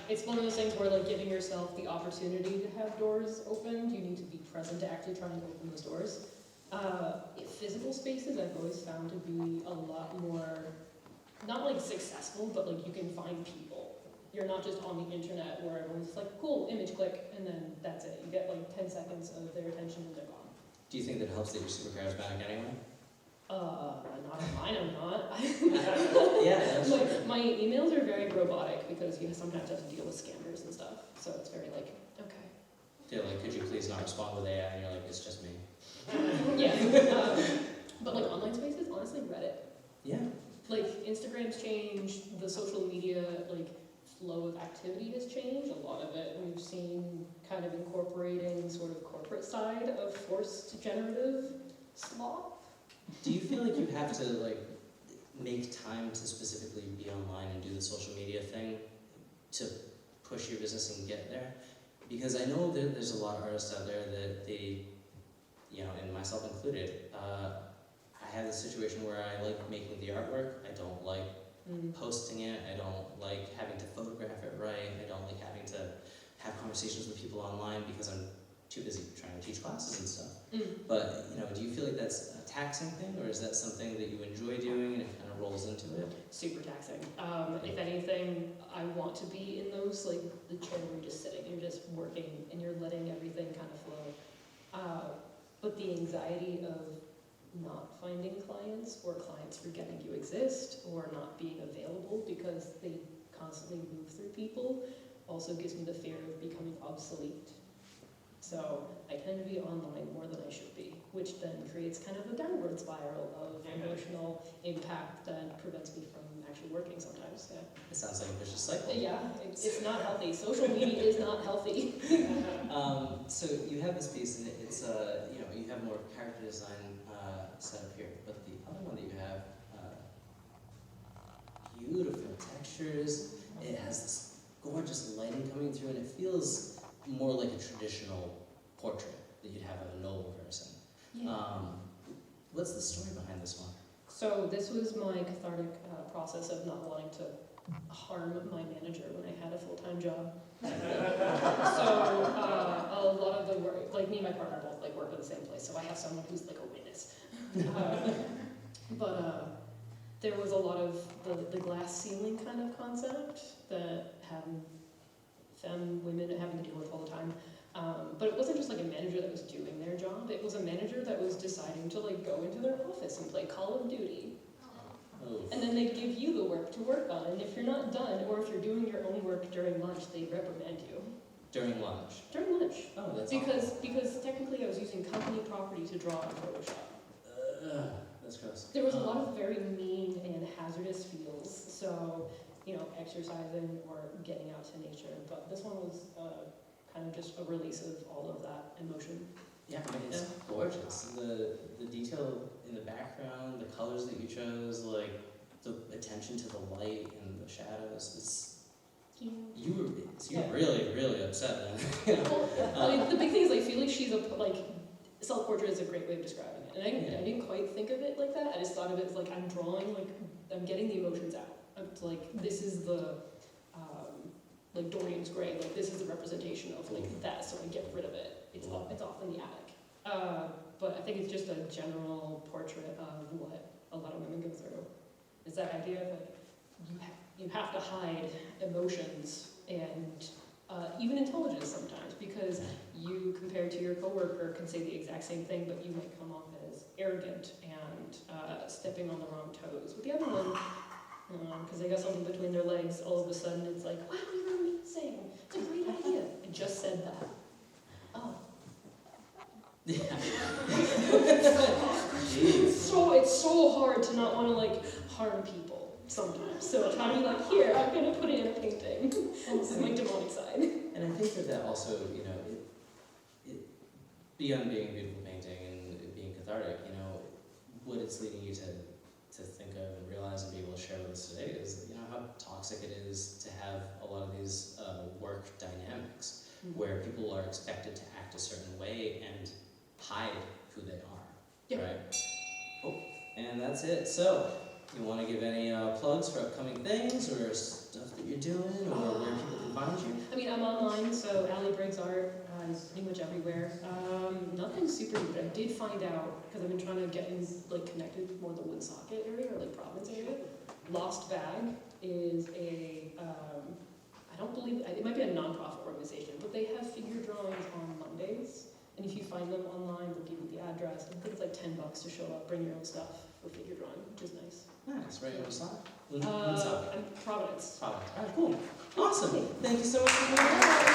It's one of those things where like giving yourself the opportunity to have doors opened, you need to be present to actually trying to open those doors. Physical spaces I've always found to be a lot more, not like successful, but like you can find people. You're not just on the internet where everyone's just like, cool, image click, and then that's it. You get like 10 seconds of their attention and they're gone. Do you think that helps that you're super charismatic anyway? Not on mine, I'm not. Yeah, that's true. My emails are very robotic because you sometimes have to deal with scammers and stuff. So it's very like, okay. They're like, could you please not respond with AI? And you're like, it's just me. Yeah. But like online spaces, honestly, Reddit. Yeah. Like Instagram's changed, the social media like flow of activity has changed. A lot of it we've seen kind of incorporating sort of corporate side of forced generative slop. Do you feel like you have to like make time to specifically be online and do the social media thing to push your business and get there? Because I know that there's a lot of artists out there that they, you know, and myself included, I have this situation where I like making the artwork. I don't like posting it. I don't like having to photograph it right. I don't like having to have conversations with people online because I'm too busy trying to teach classes and stuff. But, you know, do you feel like that's a taxing thing, or is that something that you enjoy doing and it kind of rolls into it? Super taxing. If anything, I want to be in those, like, the chair where you're just sitting, you're just working, and you're letting everything kind of flow. But the anxiety of not finding clients, or clients forgetting you exist, or not being available because they constantly move through people, also gives me the fear of becoming obsolete. So I tend to be online more than I should be, which then creates kind of a downward spiral of emotional impact that prevents me from actually working sometimes. Yeah. It sounds like a vicious cycle. Yeah, it's not healthy. Social media is not healthy. So you have this piece, and it's you know, you have more character design set up here, but the other one that you have, beautiful textures. It has this gorgeous lighting coming through, and it feels more like a traditional portrait that you'd have of a noble person. Yeah. What's the story behind this one? So this was my cathartic process of not wanting to harm my manager when I had a full-time job. So a lot of the work, like me and my partner both like work at the same place, so I have someone who's like a witness. But there was a lot of the glass ceiling kind of concept that femme women having to deal with all the time. But it wasn't just like a manager that was doing their job, it was a manager that was deciding to like go into their office and play Call of Duty. Oh. And then they'd give you the work to work on, and if you're not done, or if you're doing your own work during lunch, they'd reprimand you. During lunch? During lunch. Oh, that's Because technically I was using company property to draw in Photoshop. That's gross. There was a lot of very mean and hazardous feels, so, you know, exercising or getting out to nature. But this one was kind of just a release of all of that emotion. Yeah, I mean, it's gorgeous. The detail in the background, the colors that you chose, like the attention to the light and the shadows. You were really, really upset then. Well, the big thing is I feel like she's self-portrait is a great way of describing it. And I didn't quite think of it like that. I just thought of it as like I'm drawing, like I'm getting the emotions out. It's like this is the like Dorian's Gray, like this is the representation of like that, so I get rid of it. It's off in the attic. But I think it's just a general portrait of what a lot of women go through. It's that idea of like you have to hide emotions and even intelligence sometimes, because you, compared to your coworker, can say the exact same thing, but you might come off as arrogant and stepping on the wrong toes. With the other one, because they got something between their legs, all of a sudden it's like, wow, you're amazing. It's a great idea. I just said that. Oh. Yeah. It's so hard to not want to like harm people sometimes. So how do you like, here, I'm gonna put it in a painting. This is my demonic side. And I think that also, you know, it beyond being a beautiful painting and it being cathartic, you know, what it's leading you to think of and realize and be able to share with us today is, you know, how toxic it is to have a lot of these work dynamics where people are expected to act a certain way and hide who they are, right? Oh, and that's it. So, you want to give any plugs for upcoming things or stuff that you're doing or where people can find you? I mean, I'm online, so Allie Briggs Art is pretty much everywhere. Nothing super new, but I did find out, because I've been trying to get in, like, connected more the Woonsocket area or like Providence area. Lost Bag is a, I don't believe, it might be a non-profit organization, but they have figure drawings on Mondays. And if you find them online, they'll give you the address. I think it's like $10 to show up, bring your own stuff for figure drawing, which is nice. Nice, right on the side. Woonsocket. And Providence. Providence. All right, cool. Awesome. Thank you so much for coming out.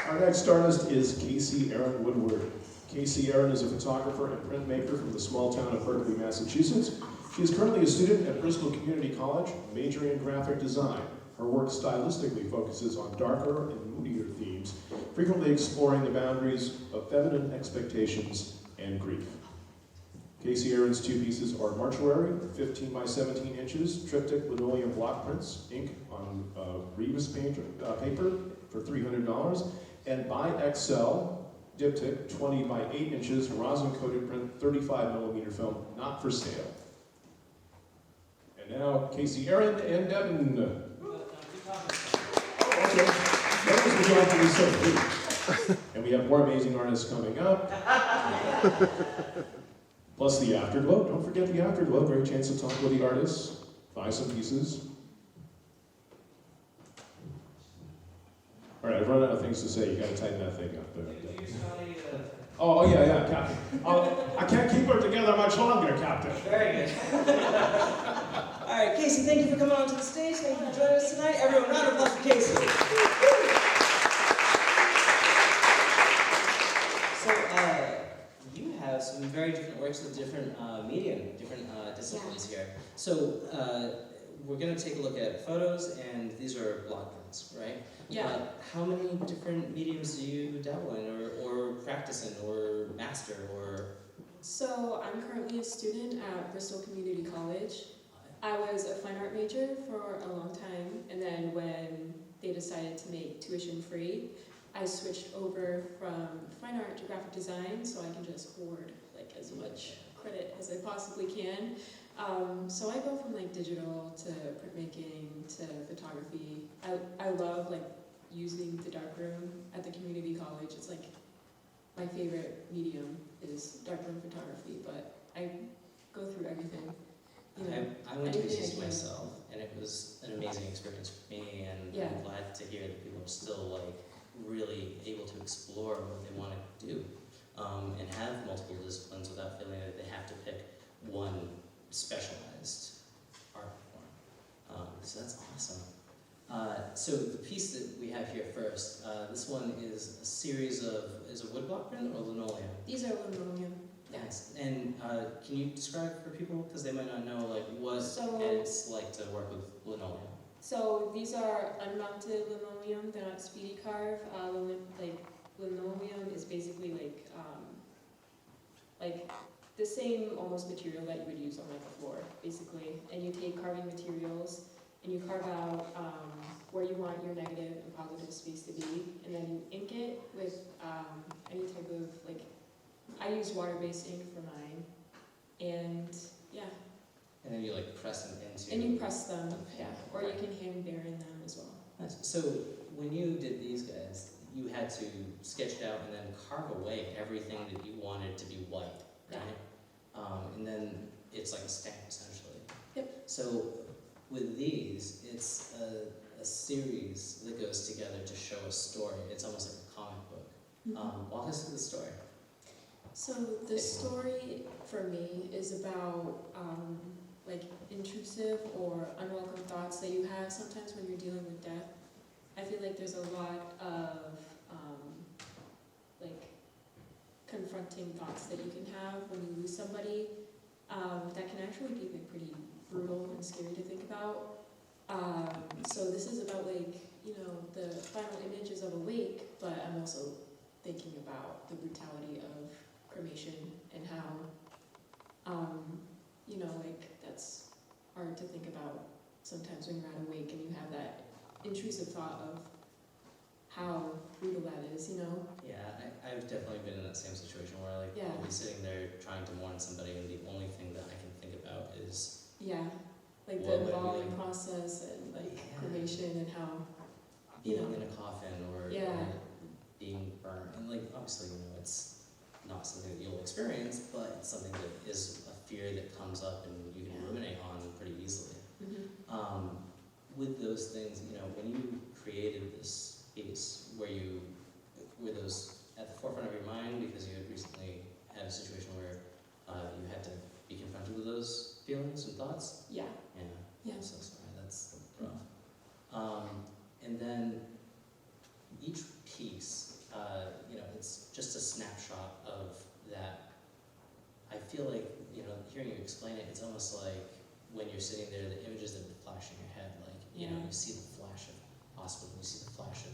Our next artist is Casey Erin Woodward. Casey Erin is a photographer and printmaker from the small town of Berkeley, Massachusetts. She is currently a student at Bristol Community College, majoring in graphic design. Her work stylistically focuses on darker and moodier themes, frequently exploring the boundaries of feminine expectations and grief. Casey Erin's two pieces are Mortuary, 15 by 17 inches, triptych linoleum block prints, ink on Rebus paper for $300, and by XL diptych, 20 by 8 inches, rosin-coated print, 35 millimeter film, not for sale. And now, Casey Erin and Devin. Okay. Devin would like to be so pleased. And we have more amazing artists coming up. Plus the afterglow. Don't forget the afterglow. Great chance to talk with the artists, buy some pieces. All right, I've run out of things to say. You got to tighten that thing up. Oh yeah, Captain. I can't keep her together much longer, Captain. Very good. All right, Casey, thank you for coming onto the stage. Thank you for joining us tonight. Everyone, round of applause for Casey. So, you have some very different works with different different disciplines here. So, we're going to take a look at photos, and these are block prints, right? Yeah. How many different mediums do you dabble in, or practice in, or master, or? So I'm currently a student at Bristol Community College. I was a fine art major for a long time, and then when they decided to make tuition free, I switched over from fine art to graphic design so I can just hoard like as much credit as I possibly can. So I go from like digital to printmaking to photography. I love like using the darkroom at the community college. It's like my favorite medium is darkroom photography, but I go through everything. You know, I went to anything I UCC can. myself, and it was an amazing experience for me, and Yeah. I'm glad to hear that people are still like really able to explore what they want to do, and have multiple disciplines without feeling that they have to pick one specialized art form. So that's awesome. So the piece that we have here first, this one is a series of, is it woodblock print or linoleum? These are linoleum. Yes. And can you describe for people, because they might not know, like what So- it's like to work with linoleum? So these are unmounted linoleum. They're not speedy carve. Linoleum is basically like the same almost material that you would use on like a floor, basically. And you take carving materials and you carve out where you want your negative and positive space to be, and then you ink it with any type of like. I use water-based ink for mine, and yeah. And then you like press them into. And you press them, yeah, or you Right. can hand bury them as well. Nice. So when you did these guys, you had to sketch it out and then carve away everything that you wanted to be white, right? And then it's like a stamp essentially. Yep. So with these, it's a series that goes together to show a story. It's almost like a comic book. Walk us through the story. So the story for me is about like intrusive or unwelcome thoughts that you have sometimes when you're dealing with death. I feel like there's a lot of like confronting thoughts that you can have when you lose somebody that can actually be like pretty brutal and scary to think about. So this is about like, you know, the final images of a wake, but I'm also thinking about the brutality of cremation and how, you know, like that's hard to think about sometimes when you're at a wake and you have that intrusive thought of how brutal that is, you know? Yeah, I've definitely been in that same situation where like Yeah. I'll be sitting there trying to mourn somebody, and the only thing that I can think about is Yeah, like What the would it be embalming like? process and like Yeah. cremation and how, being you know. in a coffin or Yeah. being burned. And like obviously, you know, it's not something that you'll experience, but it's something that is a fear that comes up and you can ruminate on pretty easily. With those things, you know, when you created this piece, were those at the forefront of your mind because you had recently snapshot of that. I feel like, you know, hearing you explain it, it's almost like when you're sitting there, the images that flash in your head, like, you know, you see the flash of hospital, you see the flash of,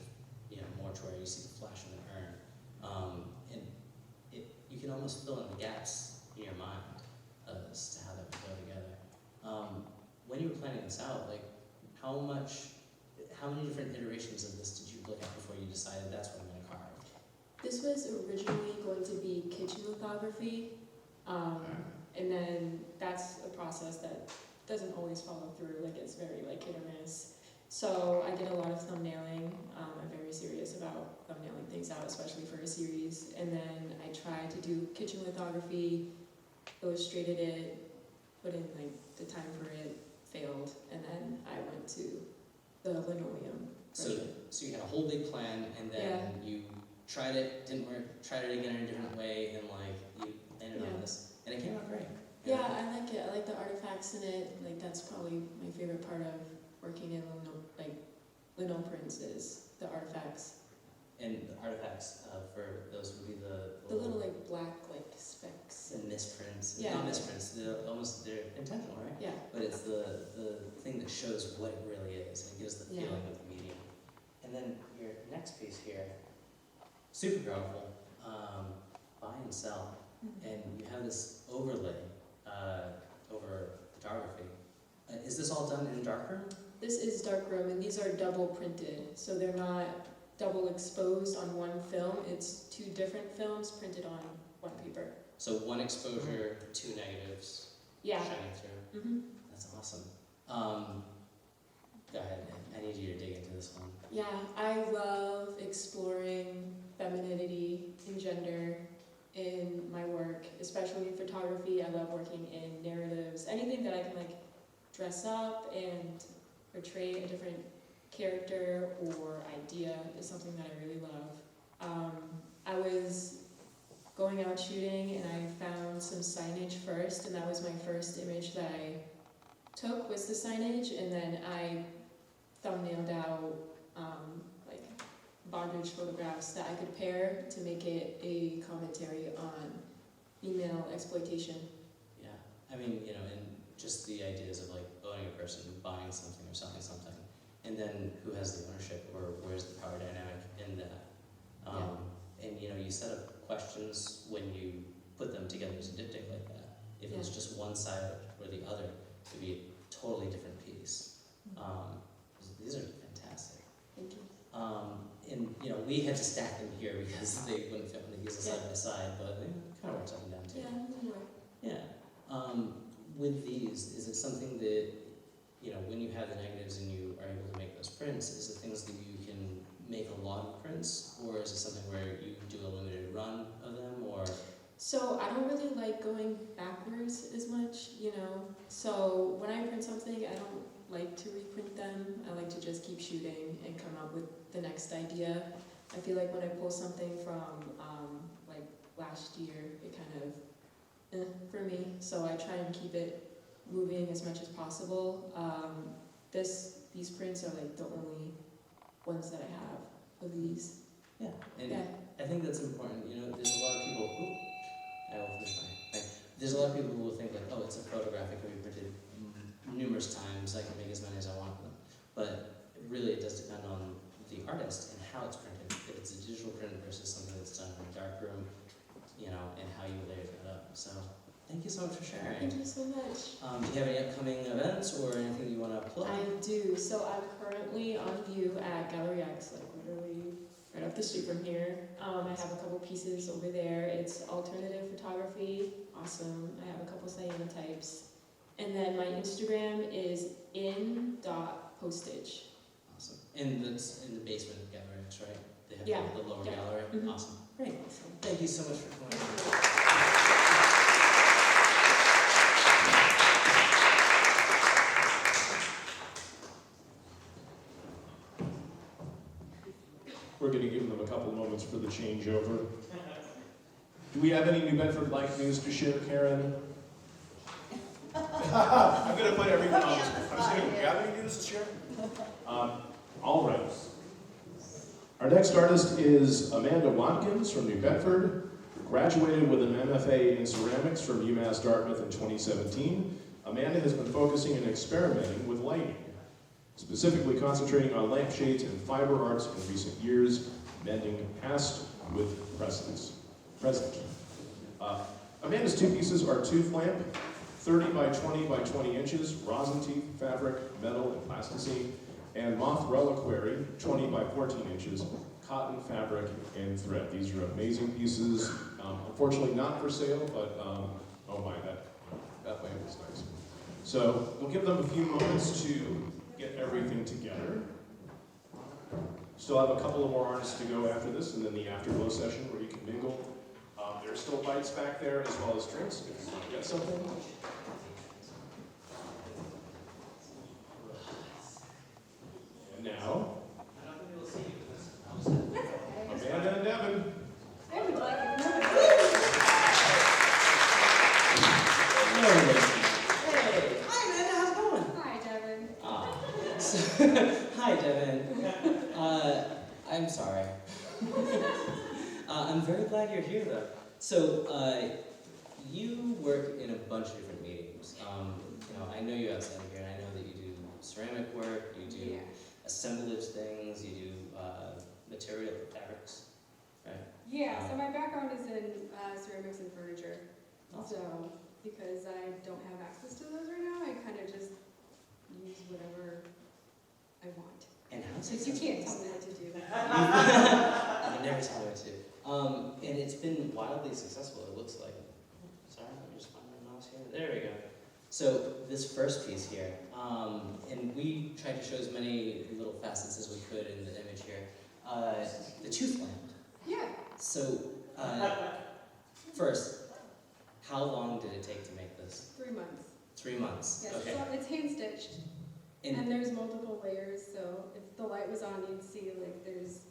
you know, mortuary, you see the flash of an urn, and you can almost fill in the gaps in your mind as to how that would go together. When you were planning this out, like, how many different iterations of this did you look at before you decided that's what I'm going to carve? This was originally going to be kitchen lithography, and then that's a process that doesn't always follow through, like it's very like hit or miss. So I did a lot of thumbnailing. I'm very serious about thumbnailing things out, especially for a series. And then I tried to do kitchen lithography, illustrated it, put in like the time for it, failed, and then I went to the linoleum. So you had a whole big plan, and then you tried it, didn't work, tried it again in a different way, and like you landed on this, and it came out great. Yeah, I like it. I like the artifacts in it. Like that's probably my favorite part of working in lino prints is the artifacts. And the artifacts, for those would be The little like black like specks. and misprints. Yeah. Not misprints. They're intentional, right? Yeah. But it's the thing that shows what it really is, and it gives the Yeah. feeling of the medium. And then your next piece here, super powerful, buy and sell, and you have this overlay over photography. Is this all done in darkroom? This is darkroom, and these are double printed, so they're not double exposed on one film. It's two different films printed on one paper. So one exposure, two negatives Yeah. shining through. Mm-hmm. That's awesome. Go ahead, I need you to dig into this one. Yeah, I love exploring femininity and gender in my work, especially in photography. I love working in narratives. Anything that I can like dress up and portray a different character or idea is something that I really love. I was going out shooting and I found some signage first, and that was my first image that I took was the signage, and then I thumbnailed out like bondage photographs that I could pair to make it a commentary on female exploitation. Yeah, I mean, you know, and just the ideas of like owning a person, buying something or selling something, and then who has the ownership or where's the power dynamic in that. And you know, you set up questions when you put them together as a diptych like that. If it was just one side or the other, it would be a totally different piece. These are fantastic. Thank you. And you know, we had to stack them here because they wouldn't fit on the side by side, but it kind of works up and down too. Yeah. With these, is it something that, you know, when you have the negatives and you are able to make those prints, is it things that you can make a lot of prints, or is it something where you do a limited run of them, or? So I don't really like going backwards as much, you know. So when I print something, I don't like to reprint them. I like to just keep shooting and come up with the next idea. I feel like when I pull something from like last year, it kind of for me. So I try and keep it moving as much as possible. These prints are like the only ones that I have of these. Yeah, and I think that's important. You know, there's a lot of people. There's a lot of people who will think like, oh, it's a photograph, it can be printed numerous times, I can make as many as I want them. But really, it does depend on the artist and how it's printed. If it's a digital print versus something that's done in a dark room, you know, and how you layer that up. So, thank you so much for sharing. Thank you so much. Do you have any upcoming events or anything you want to plug? I do. So I'm currently on view at Gallery X, like literally right up the street from here. I have a couple pieces over there. It's alternative photography. Awesome. I have a couple cyanotypes. And then my Instagram is in.postage. Awesome. And that's in the basement of Gallery X, right? They have Yeah. the lower Yeah. gallery? Mhm. Awesome. Great. Awesome. Thank you so much for coming. We're going to give them a couple moments for the changeover. Do we have any New Bedford-like news to share, Karen? I'm going to put everyone on. I'm just going to. Do we have any news to share? All right. Our next artist is Amanda Watkins from New Bedford. Graduated with an MFA in ceramics from UMass Dartmouth in 2017, Amanda has been focusing and experimenting with lighting, specifically concentrating on lampshades and fiber arts in recent years, mending past with present. Amanda's two pieces are tooth lamp, 30 by 20 by 20 inches, rosin teeth, fabric, metal, and plasticine, and moth reliquary, 20 by 14 inches, cotton, fabric, and thread. These are amazing pieces. Unfortunately not for sale, but oh my, that lamp is nice. So we'll give them a few moments to get everything together. Still have a couple of more artists to go after this, and then the afterglow session where you can mingle. There's still bites back there as well as drinks if you want to get something. And now, Amanda and Devin. I would like it. Hey, hi Amanda, how's it going? Hi, Devin. Hi Devin. I'm sorry. I'm very glad you're here though. So, you work in a bunch of different mediums. I know you outside of here, and I know that you do ceramic work, you do assemblage things, you do material for fabrics, right? Yeah, so my background is in ceramics and furniture. Awesome. So, because I don't have access to those right now, I kind of just use whatever I want. And how Like, you can't tell me what to do. You never tell me what to do. And it's been wildly successful, it looks like. Sorry, let me just find my mouse here. There we go. So this first piece here, and we tried to show as many little facets as we could in the image here. The tooth lamp. Yeah. So, first, how long did it take to make this? 3 months. 3 months. Yes, Okay. so it's hand stitched. And And there's multiple layers, so if the light was on, you'd see like there's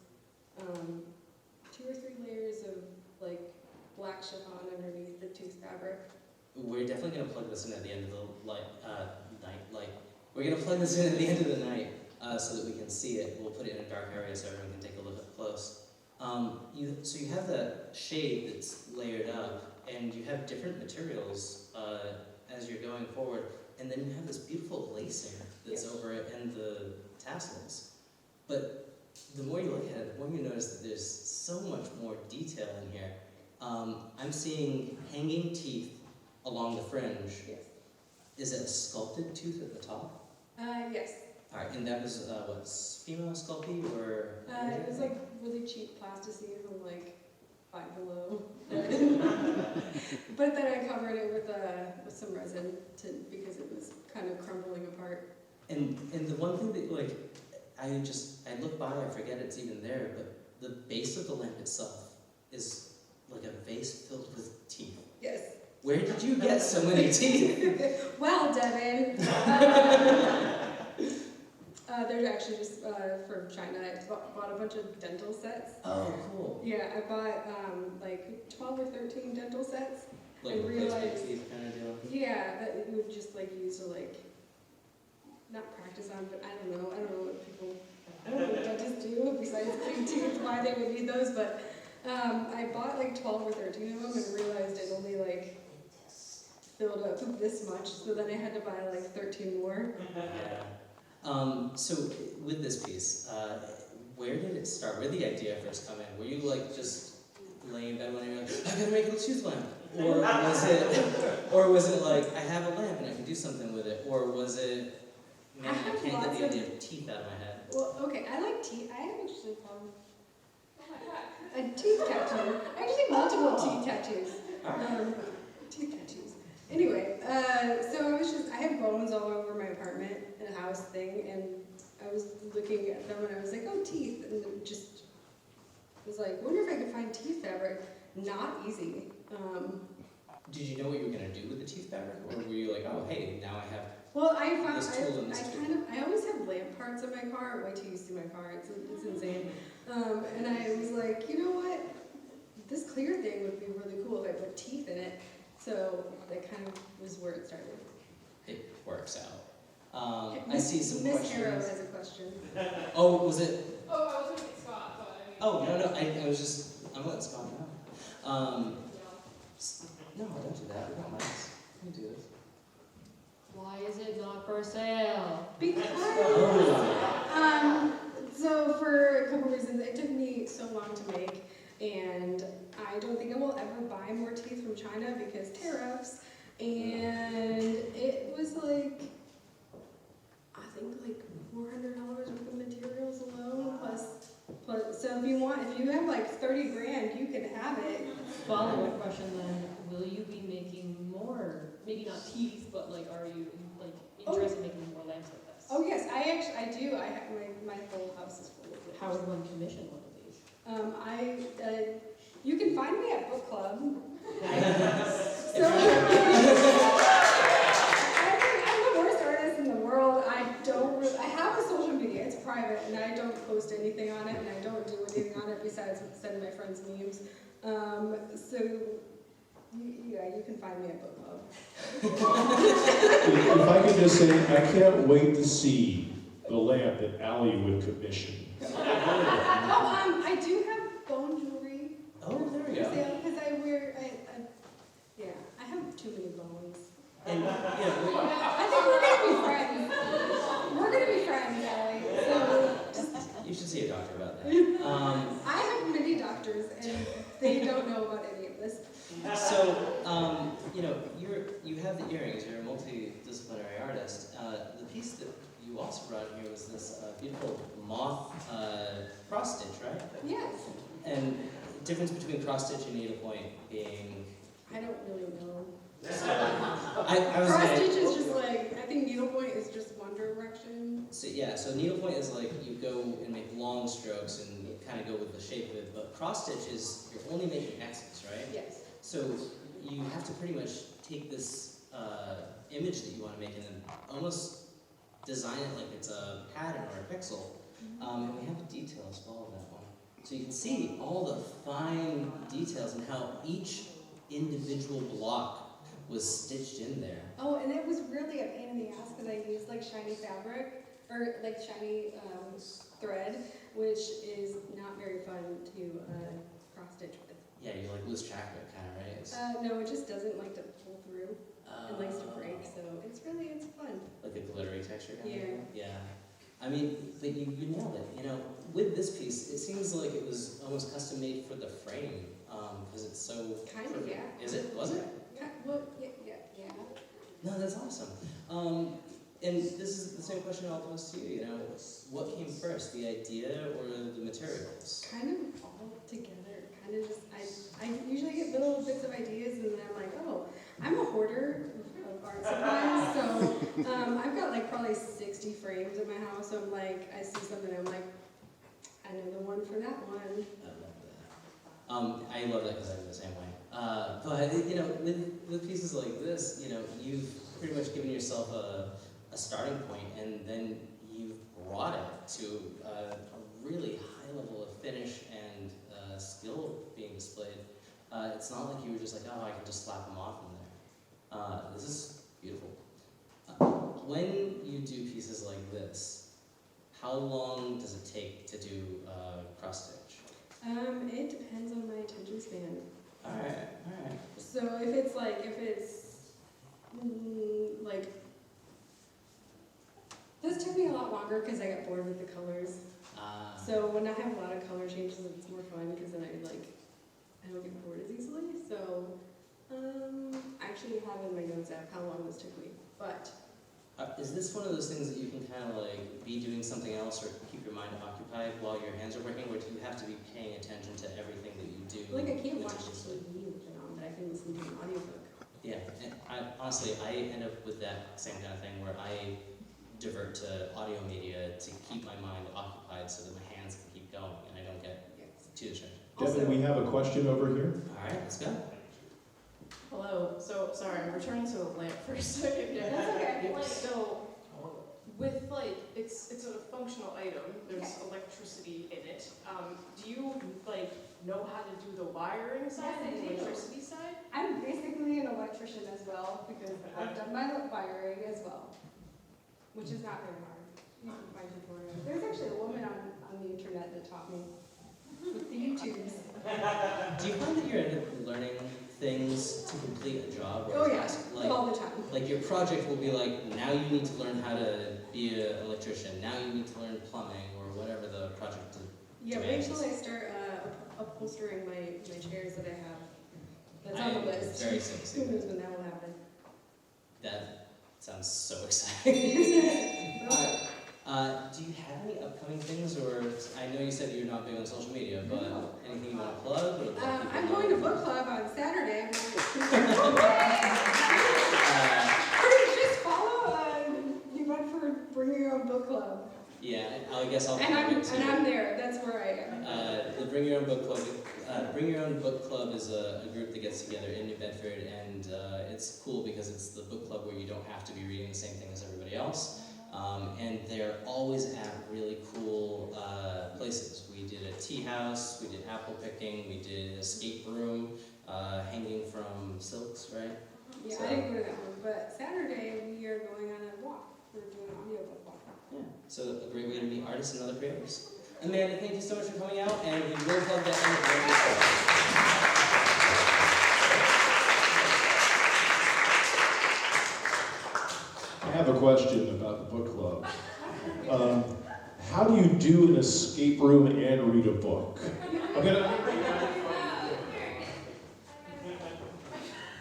2 or 3 layers of like black chiffon underneath the tooth fabric. we're definitely gonna plug this in at the end of the night. We're gonna plug this in at the end of the night so that we can see it. We'll put it in a dark area so everyone can take a look up close. So you have the shade that's layered up, and you have different materials as you're going forward, and then you have this beautiful lacing that's over it and the tassels. But the more you look at it, the more you notice that there's so much more detail in here. I'm seeing hanging teeth along the fringe. Yes. Is it a sculpted tooth at the top? Yes. All right, and that was what, female sculpting or? It was like really cheap plasticine from like Five Below. But then I covered it with some resin because it was kind of crumbling apart. And the one thing that I look by, I forget it's even there, but the base of the lamp itself is like a vase filled with teeth. Yes. Where did you get so many teeth? Well, Devin. They're actually just from China. I bought a bunch of dental sets. Oh, cool. Yeah, I bought like 12 or 13 dental sets. Like replacement teeth kind of deal. Yeah, that it would just like use to like not practice on, but I don't know what dentists do besides clean teeth, why they would need those, but I bought like 12 or 13 of them and realized it only like filled up this much, so then I had to buy like 13 more. Yeah. So with this piece, where did it start? Where did the idea first come in? Were you like just laying in bed one day and you're like, I gotta make a tooth lamp? Or was it like, I have a lamp and I can do something with it? Or was it, man, I can't get the idea of teeth out of my head? Well, okay, I like teeth. I have actually a teeth tattoo. Actually, multiple teeth tattoos. Teeth tattoos. Anyway, so I had bones all over my apartment and house thing, and I was looking at them and I was like, oh, teeth, and it just was like, wonder if I could find teeth fabric. Not easy. Did you know what you were gonna do with the teeth fabric, or were you like, oh, hey, now I have? Well, I found This tool and this tool. I always have lamp parts in my car. I'm way too used to my car. It's insane. And I was like, you know what? This clear thing would be really cool if I put teeth in it. So that kind of was where it started. It works out. I see some Miss questions. Arrow has a question. Oh, was it? Oh, I was looking at Scott, but I mean. Oh, no, I'm letting Scott know. No, don't do that. We got mics. We can do this. Why is it not for sale? Because, so for a couple reasons, it took me so long to make, and I don't think I will ever buy more teeth from China because tariffs, and it was like, I think like $400 worth of materials alone, plus, so if you have like 30 grand, you can have it. Follow-up question then, will you be making more, maybe not teeth, but like, are you like interested in making more lamps like this? Oh yes, I do, I have, my whole house is full of it. How would one commission one of these? You can find me at book club. I'm the worst artist in the world. I have a social media, it's private, and I don't post anything on it, and I don't do anything on it besides send my friends memes. You can find me at book club. If I could just say, I can't wait to see the lamp that Allie would commission. I do have bone jewelry. Oh, there we go. Because I have too many bones. And I think we're gonna be friends. We're gonna be friends, Allie. So you should see a doctor about that. I have many doctors, and they don't know about any of this. So, you have the earrings. You're a multidisciplinary artist. The piece that you also brought here was this beautiful moth cross stitch, right? Yes. And the difference between cross stitch and needlepoint being. I don't really know. I was Cross gonna, stitch is just like, I think needlepoint is just one direction. So needlepoint is like you go and make long strokes and you kind of go with the shape of it, but cross stitch is you're only making X's, right? Yes. So you have to pretty much take this image that you want to make and then almost design it like it's a pattern or a pixel. And we have the details for all of that one. So you can see all the fine details and how each individual block was stitched in there. Oh, and it was really a pain in the ass because I used like shiny fabric, or like shiny thread, which is not very fun to cross stitch with. Yeah, you like lose track of it kind of, right? No, it just doesn't like to pull through. It likes to break, so it's fun. Like a glittery texture kind of Yeah. thing? Yeah. I mean, but you nailed it. With this piece, it seems like it was almost custom made for the frame, because it's so. Kind of, yeah. Is it? Was it? Yeah, well, yeah. No, that's awesome. And this is the same question I'll pose to you. What came first, the idea or the materials? Kind of all together. Kind of just, I usually get little bits of ideas, and then I'm like, oh, I'm a hoarder of art supplies, so I've got like probably 60 frames in my house. So I'm like, I see something, I'm like, I know the one for that one. I love that. I love that because I'm the same way. But with pieces like this, you've pretty much given yourself a starting point, and then you've brought it to a really high level of finish and skill being displayed. It's not like you were just like, oh, I can just slap them off in there. This is beautiful. When you do pieces like this, how long does it take to do cross stitch? It depends on my attention span. All right. So if it's this took me a lot longer because I got bored with the colors. So when I have a lot of color changes, it's more fun because then I don't get bored as easily. So I actually have in my notes app how long this took me, but. Is this one of those things that you can kind of like be doing something else or keep your mind occupied while your hands are working, or do you have to be paying attention to everything that you do? Like I can't watch TV with it on, but I can listen to an audiobook. Yeah, and honestly, I end up with that same kind of thing where I divert to audio media to keep my mind occupied so that my hands can keep going and I don't get too distracted. Devin, we have a question over here. All right, let's go. Hello. So sorry, I'm returning to the lamp for a second. Yeah, that's okay. So with it's a functional item. There's electricity in it. Do you know how to do the wiring side Yes, I and the do. electricity side? I'm basically an electrician as well because I've done my wiring as well, which is not very hard. You can find tutorials. There's actually a woman on the internet that taught me with the YouTubes. Do you find that you're end up learning things to complete a job? Oh, yeah, Like, all the time. like your project will be like, now you need to learn how to be an electrician, now you need to learn plumbing, or whatever the project is. Yeah, wait till I start upholstering my chairs that I have. That's on the list. Very soon. Who knows when that will happen? That sounds so exciting. Well, Do you have any upcoming things, or I know you said you're not big on social media, but anything you want to plug? Or let people I'm know? going to book club on Saturday. Just follow New Bedford Bring Your Own Book Club. Yeah, I guess I'll. And I'm there. That's where I am. The Bring Your Own Book Club. Bring Your Own Book Club is a group that gets together in New Bedford, and it's cool because it's the book club where you don't have to be reading the same thing as everybody else. And they're always at really cool places. We did a tea house, we did apple picking, we did an escape room, hanging from silks, right? Yeah, So- I didn't go to that one. But Saturday we are going on a walk. We're doing an audiobook walk. Yeah. So a great way to meet artists and other creators. Amanda, thank you so much for coming out, and we will plug that in the I have a question about the book club. How do you do an escape room and read a book? Okay.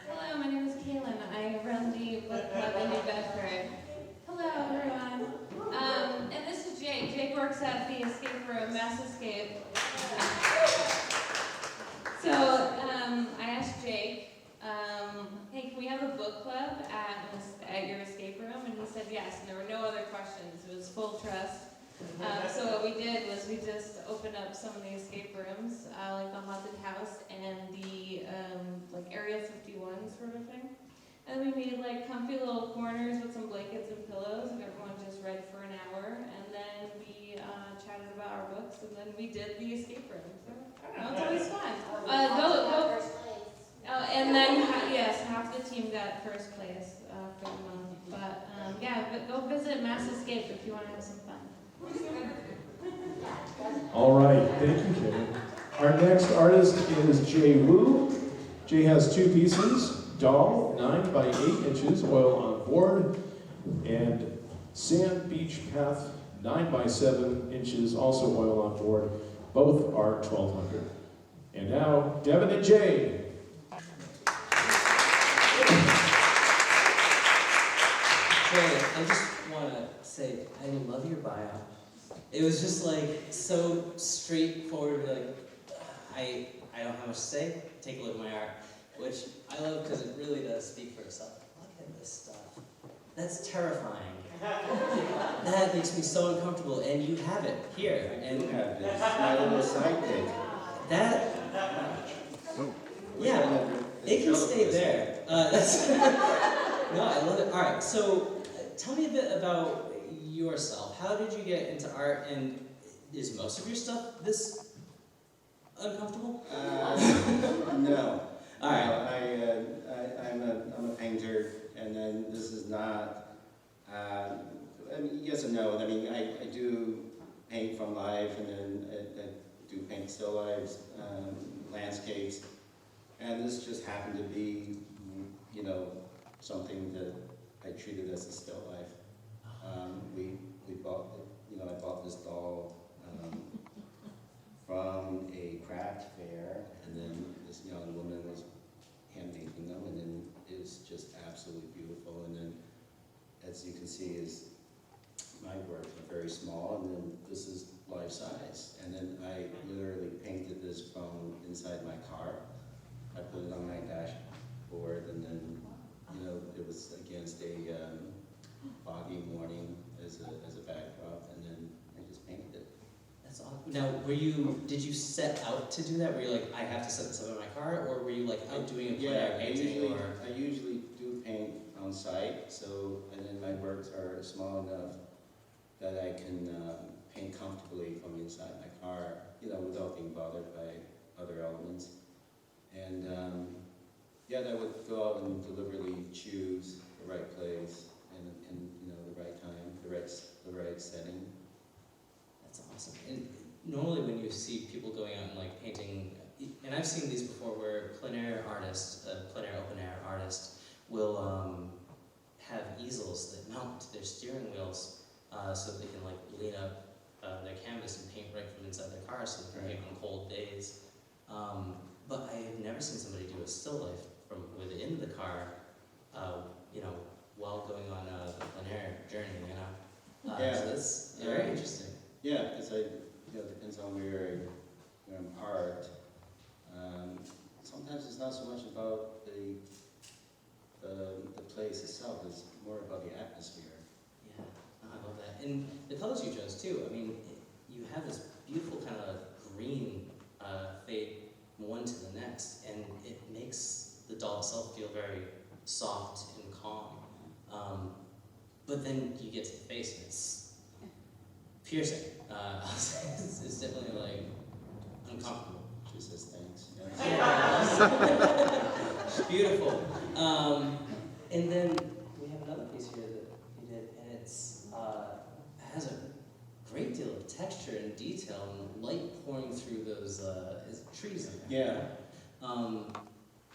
Hello, my name is Kaylin. I run the book club in New Bedford. Hello, everyone. And this is Jake. Jake works at the escape room, Mass Escape. So I asked Jake, hey, can we have a book club at your escape room? And he said yes, and there were no other questions. It was full trust. So what we did was we just opened up some of the escape rooms, like the haunted house and the like Area 51 sort of thing. And we made like comfy little corners with some blankets and pillows, and everyone just read for an hour. And then we chatted about our books, and then we did the escape room. So I don't know, it's always fun. And then yes, half the team got first place for the month. But yeah, but go visit Mass Escape if you want to have some fun. All right, thank you, Jay. Our next artist is Jay Wu. Jay has two pieces, Doll, 9 by 8 inches, oil on board, and Sand Beach Path, 9 by 7 inches, also oil on board. Both are $1,200. And now, Devin and Jay. Jay, I just want to say, I love your bio. It was just like so straightforward, like, I don't have much to say, take a look at my art, which I love because it really does speak for itself. Look at this stuff. That's terrifying. That makes me so uncomfortable, and you have it here. And You have this, my little sidekick. that, yeah, it can stay there. That's no, I love it. All right, so tell me a bit about yourself. How did you get into art, and is most of your stuff this uncomfortable? No. All right. No, I'm a painter, and then this is not. I mean, yes and no. I mean, I do paint from life, and then I do paint still lifes, landscapes, and this just happened to be, you know, something that I treated as a still life. We bought, you know, I bought this doll from a craft fair, and then this young woman was hand making them, and then it's just absolutely beautiful. And then, as you can see, is my work are very small, and then this is life size. And then I literally painted this from inside my car. I put it on my dashboard, and then, you know, it was against a foggy morning as a backdrop, and then I just painted it. That's awesome. Now, did you set out to do that? Were you like, I have to set this up in my car, or were you like out doing a plein air painting? I usually do paint on site, so, and then my works are small enough that I can paint comfortably from inside my car, you know, without being bothered by other elements. And yeah, I would go out and deliberately choose the right place and you know, the right time, the right setting. That's awesome. And normally when you see people going out and like painting and I've seen these before where plein air artists, plein air open air artists, will have easels that mount to their steering wheels so that they can like lean up their canvas and paint right from inside their car so they can paint on cold days. But I have never seen somebody do a still life from within the car, you know, while going on the plein air journey, you know. Yeah. So that's very interesting. Yeah, because it depends on where I'm parked. Sometimes it's not so much about the place itself, it's more about the atmosphere. Yeah, I love that. And the colors you chose too, I mean, you have this beautiful kind of green fade one to the next, and it makes the doll itself feel very soft and calm. But then you get to the face and it's piercing. It's definitely like uncomfortable. She says thanks. It's beautiful. And then we have another piece here that you did, and it has a great deal of texture and detail and light pouring through those trees in there. Yeah.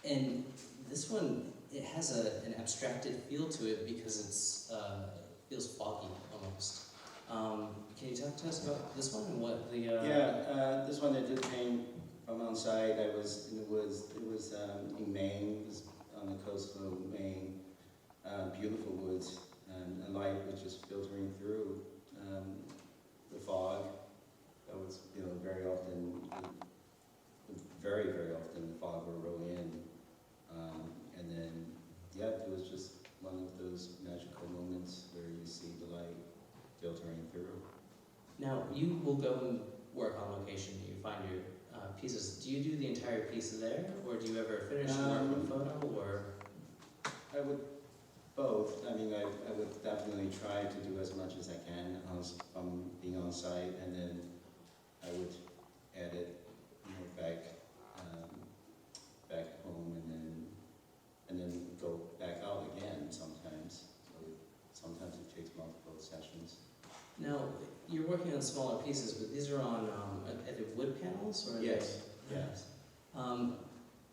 And this one, it has an abstracted feel to it because it feels foggy almost. Can you talk to us about this one and what the? This one I did paint from on site. It was in Maine. It was on the coast of Maine. Beautiful woods and light was just filtering through the fog. That was, very often, very often the fog would roll in, and then it was just one of those magical moments where you see the light filtering through. Now, you will go and work on location. You find your pieces. Do you do the entire piece there, or do you ever finish work with photo, or? I would both. I mean, I would definitely try to do as much as I can from being on site, and then I would edit, back home, and then go back out again sometimes. So sometimes it takes multiple sessions. Now, you're working on smaller pieces, but these are on, are they wood panels, or? Yes. Yes.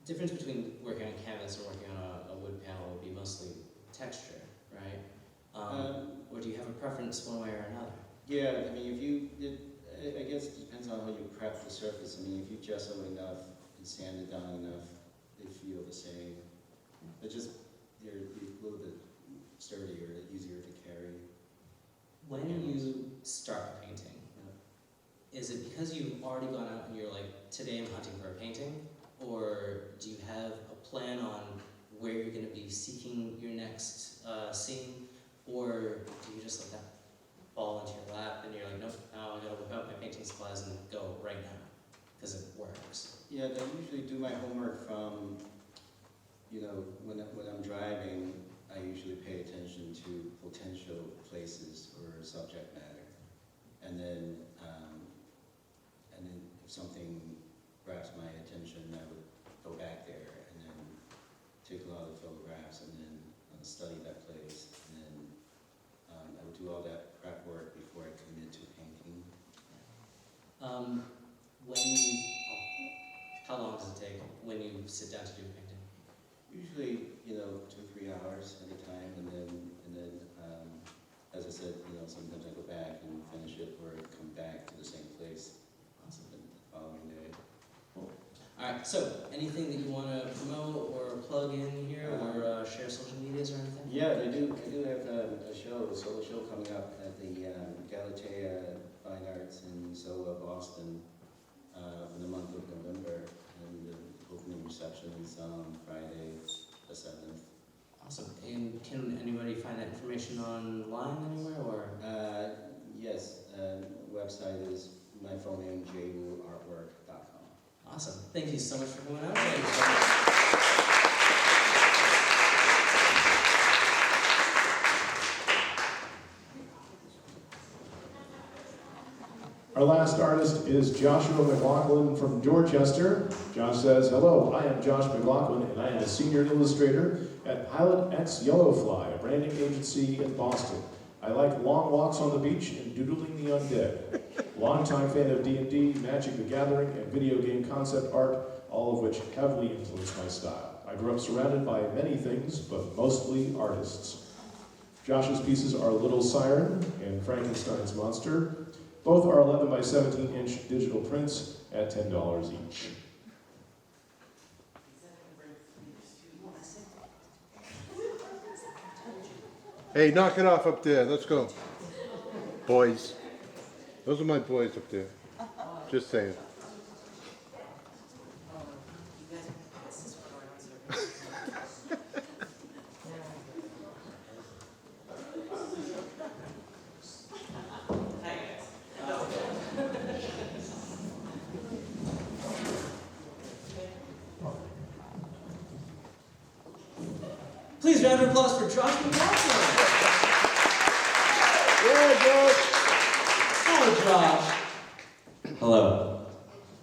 Difference between working on canvas and working on a wood panel would be mostly texture, right? Or do you have a preference one way or another? Yeah, I mean, I guess it depends on how you prep the surface. I mean, if you gesso enough and sand it down enough, they feel the same. But just, they're a little bit sturdier, easier to carry. When you start painting, is it because you've already gone out and you're like, today I'm hunting for a painting? Or do you have a plan on where you're going to be seeking your next scene? Or do you just let that fall into your lap and you're like, nope, now I gotta whip out my painting supplies and go right now, because it works? Yeah, I usually do my homework from, when I'm driving, I usually pay attention to potential places or subject matter. And then if something grabs my attention, I would go back there and then take a lot of photographs and then study that place. And then I would do all that prep work before I commit to painting. How long does it take when you sit down to do a painting? Usually, 2-3 hours at a time, and then as I said, sometimes I go back and finish it, or come back to the same place. Awesome. The following day. Cool. All right. So, anything that you want to promote or plug in here, or share social medias or anything? Yeah, I do have a solo show coming up at the Galatea Fine Arts in Soho, Boston, in the month of November, and the opening reception is on Friday, the 7th. Awesome. And can anybody find that information online anywhere, or? Yes, website is my full name, jwooartwork.com. Awesome. Thank you so much for coming out. Our last artist is Joshua McLaughlin from Dorchester. Josh says, hello, I am Josh McLaughlin, and I am a senior illustrator at Pilot X Yellowfly, a branding agency in Boston. I like long walks on the beach and doodling the undead. Longtime fan of D&D, Magic the Gathering, and video game concept art, all of which heavily influenced my style. I grew up surrounded by many things, but mostly artists. Josh's pieces are Little Siren and Frankenstein's Monster. Both are 11 by 17 inch digital prints at $10 each. Hey, knock it off up there. Let's go. Boys. Those are my boys up there. Just saying. Please, round of applause for Josh McLaughlin. Yeah, Josh. Hello, Josh. Hello.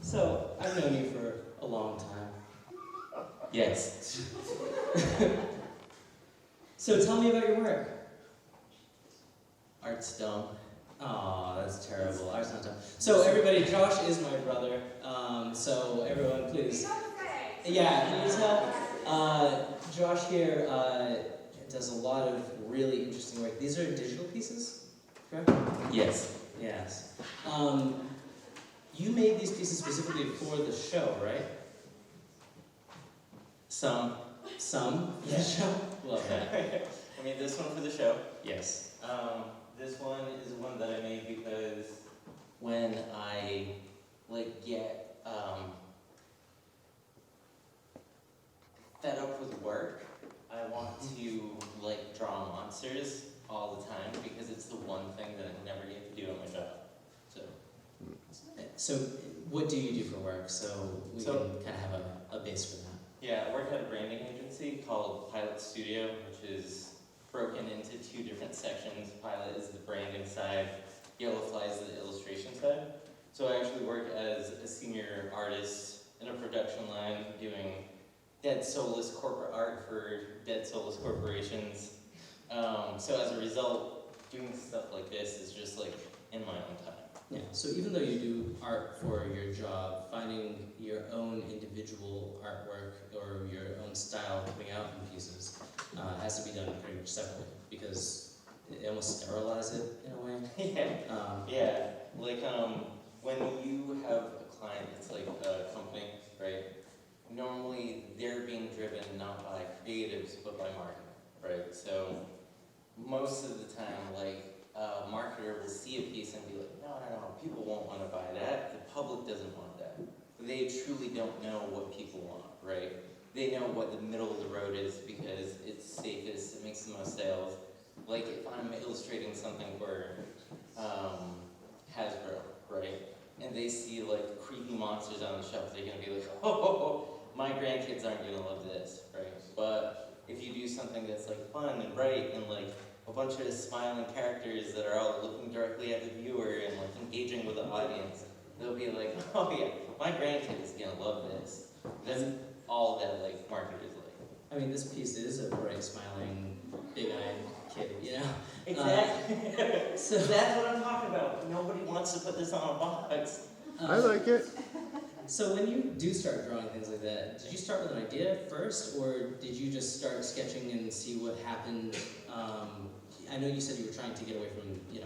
So, I've known you for a long time. Yes. So, tell me about your work. Art's dumb. Aw, that's terrible. Art's not dumb. So, everybody, Josh is my brother. So, everyone, please. Yeah, can you tell? Josh here does a lot of really interesting work. These are digital pieces, correct? Yes. Yes. You made these pieces specifically for the show, right? Some. For the show? Love that. I made this one for the show. Yes. This one is one that I made because when I get fed up with work, I want to draw monsters all the time because it's the one thing that I never get to do at my job. So, what do you do for work? So we can kind of have a base for that. Yeah, I work at a branding agency called Pilot Studio, which is broken into two different sections. Pilot is the branding side, Yellowfly is the illustration side. So I actually work as a senior artist in a production line doing dead soulless corporate art for dead soulless corporations. So as a result, doing stuff like this is just in my own time. Yeah, so even though you do art for your job, finding your own individual artwork or your own style coming out in pieces has to be done pretty much separately because it almost sterilize it in a way. Yeah. When you have a client that's a company, right? Normally they're being driven not by creatives but by marketing, right? So most of the time, a marketer will see a piece and be like, no, people won't want to buy that. The public doesn't want that. They truly don't know what people want, right? They know what the middle of the road is because it's safest, it makes the most sales. If I'm illustrating something for Hasbro, right? And they see creepy monsters on the shelf, they're gonna be like, oh, my grandkids aren't gonna love this, right? But if you do something that's fun and bright and a bunch of smiling characters that are all looking directly at the viewer and engaging with the audience, they'll be like, oh yeah, my grandkid is gonna love this. That's all that marketers like. I mean, this piece is a bright, smiling, big-eyed kid, you know? Exactly. So that's what I'm talking about. Nobody wants to put this on a box. I like it. So when you do start drawing things like that, did you start with an idea first, or did you just start sketching and see what happened? I know you said you were trying to get away from, the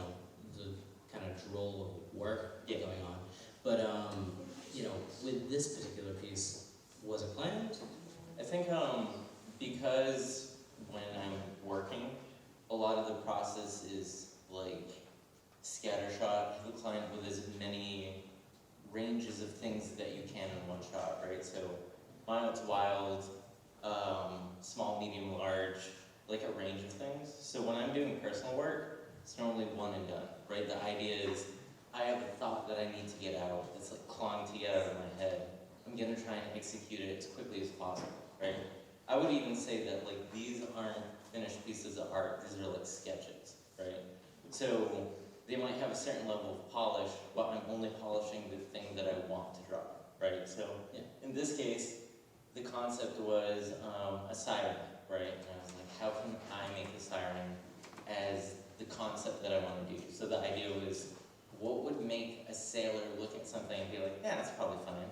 kind of droll of work going on, but with this particular piece, was it planned? I think because when I'm working, a lot of the process is scattershot. The client with as many ranges of things that you can in one shot, right? So Mild to Wild, small, medium, large, a range of things. So when I'm doing personal work, it's normally one and done, right? The idea is I have a thought that I need to get out. It's clawing to get out of my head. I'm gonna try and execute it as quickly as possible, right? I would even say that these aren't finished pieces of art. These are sketches, right? So they might have a certain level of polish, but I'm only polishing the thing that I want to draw, right? So in this case, the concept was a siren, right? And I was like, how can I make the siren as the concept that I want to do? So the idea was, what would make a sailor look at something and be like, yeah, that's probably fine.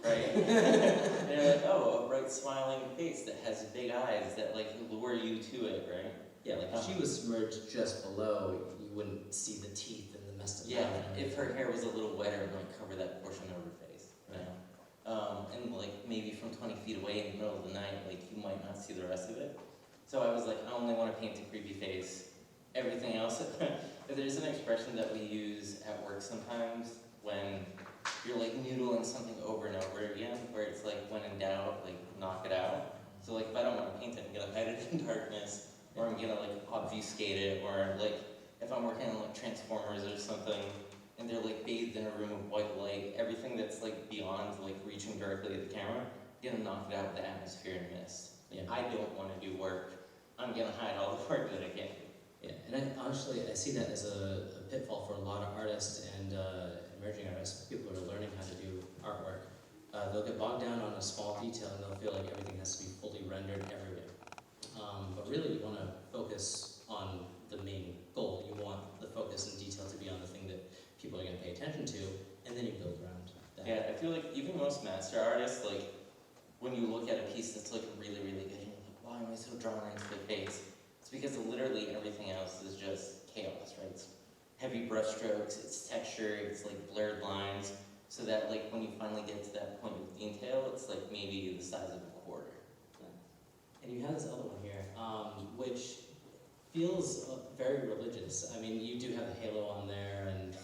right? And you're like, oh, a bright smiling face that has big eyes that like lure you to it, right? Yeah, like if she was submerged just below, you wouldn't see the teeth and the messed up Yeah, mouth and if her everything. hair was a little wetter, it might cover that portion of her face, you know? And like maybe from 20 feet away in the middle of the night, like you might not see the rest of it. So I was like, I only want to paint a creepy face. Everything else, there's an expression that we use at work sometimes when you're like noodling something over and over again, where it's like when in doubt, like knock it out. So like if I don't want to paint it, I'm gonna hide it in darkness, or I'm gonna like obfuscate it, or like if I'm working on like Transformers or something, and they're like bathed in a room of white light, everything that's like beyond like reaching directly at the camera, I'm gonna knock it out with the atmosphere and mist. Yeah. I don't want to do work. I'm gonna hide all the work that I can't do. Yeah, and honestly, I see that as a pitfall for a lot of artists and emerging artists, people who are learning how to do artwork. They'll get bogged down on a small detail and they'll feel like everything has to be fully rendered everywhere. But really, you want to focus on the main goal. You want the focus and detail to be on the thing that people are going to pay attention to, and then you build around that. Yeah, I feel like even most master artists, like when you look at a piece that's like really, really good, and you're like, why am I so drawn into the face? It's because literally everything else is just chaos, right? It's heavy brush strokes, it's texture, it's like blurred lines, so that like when you finally get to that point of detail, it's like maybe the size of a quarter. And you have this other one here, which feels very religious. I mean, you do have a halo on there, and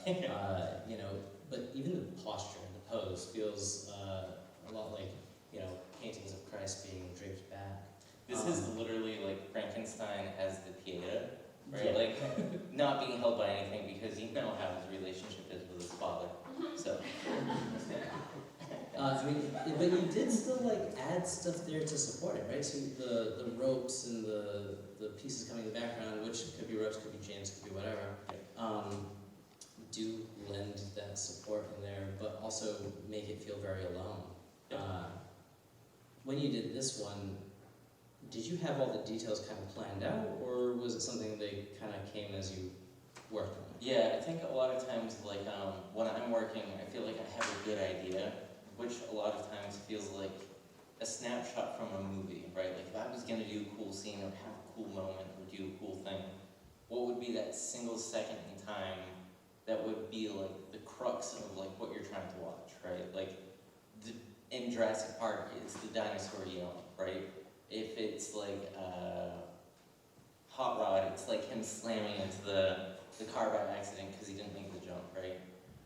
you know, but even the posture and the pose feels a lot like, you know, paintings of Christ being draped back. This is literally like Frankenstein as the Pieta, right? Yeah. Like not being held by anything because you know how his relationship is with his father. So I mean, but you did still like add stuff there to support it, right? So the ropes and the pieces coming in the background, which could be ropes, could be chains, could be whatever, do lend that support in there, but also make it feel very alone. When you did this one, did you have all the details kind of planned out, or was it something that kind of came as you worked on it? yeah, I think a lot of times like when I'm working, I feel like I have a good idea, which a lot of times feels like a snapshot from a movie, right? Like if I was gonna do a cool scene or have a cool moment or do a cool thing, what would be that single second in time that would be like the crux of like what you're trying to watch, right? Like in Jurassic Park, it's the dinosaur yelling, right? If it's like Hot Rod, it's like him slamming into the car by accident because he didn't make the jump, right?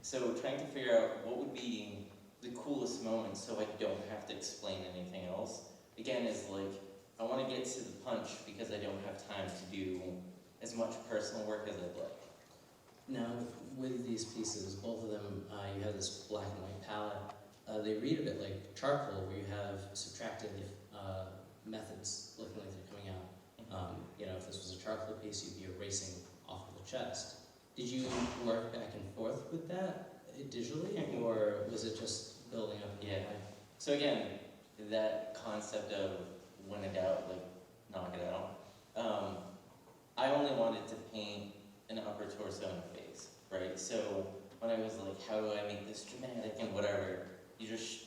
So trying to figure out what would be the coolest moment so I don't have to explain anything else, again, is like, I want to get to the punch because I don't have time to do as much personal work as I'd like. Now, with these pieces, both of them, you have this black and white palette. They read a bit like charcoal, where you have subtractive methods looking like they're coming out. You know, if this was a charcoal piece, you'd be erasing off of the chest. Did you work back and forth with that digitally, or was it just building up? Yeah. So again, that concept of when in doubt, like knock it out. I only wanted to paint an upper torso and a face, right? So when I was like, how do I make this dramatic and whatever, you just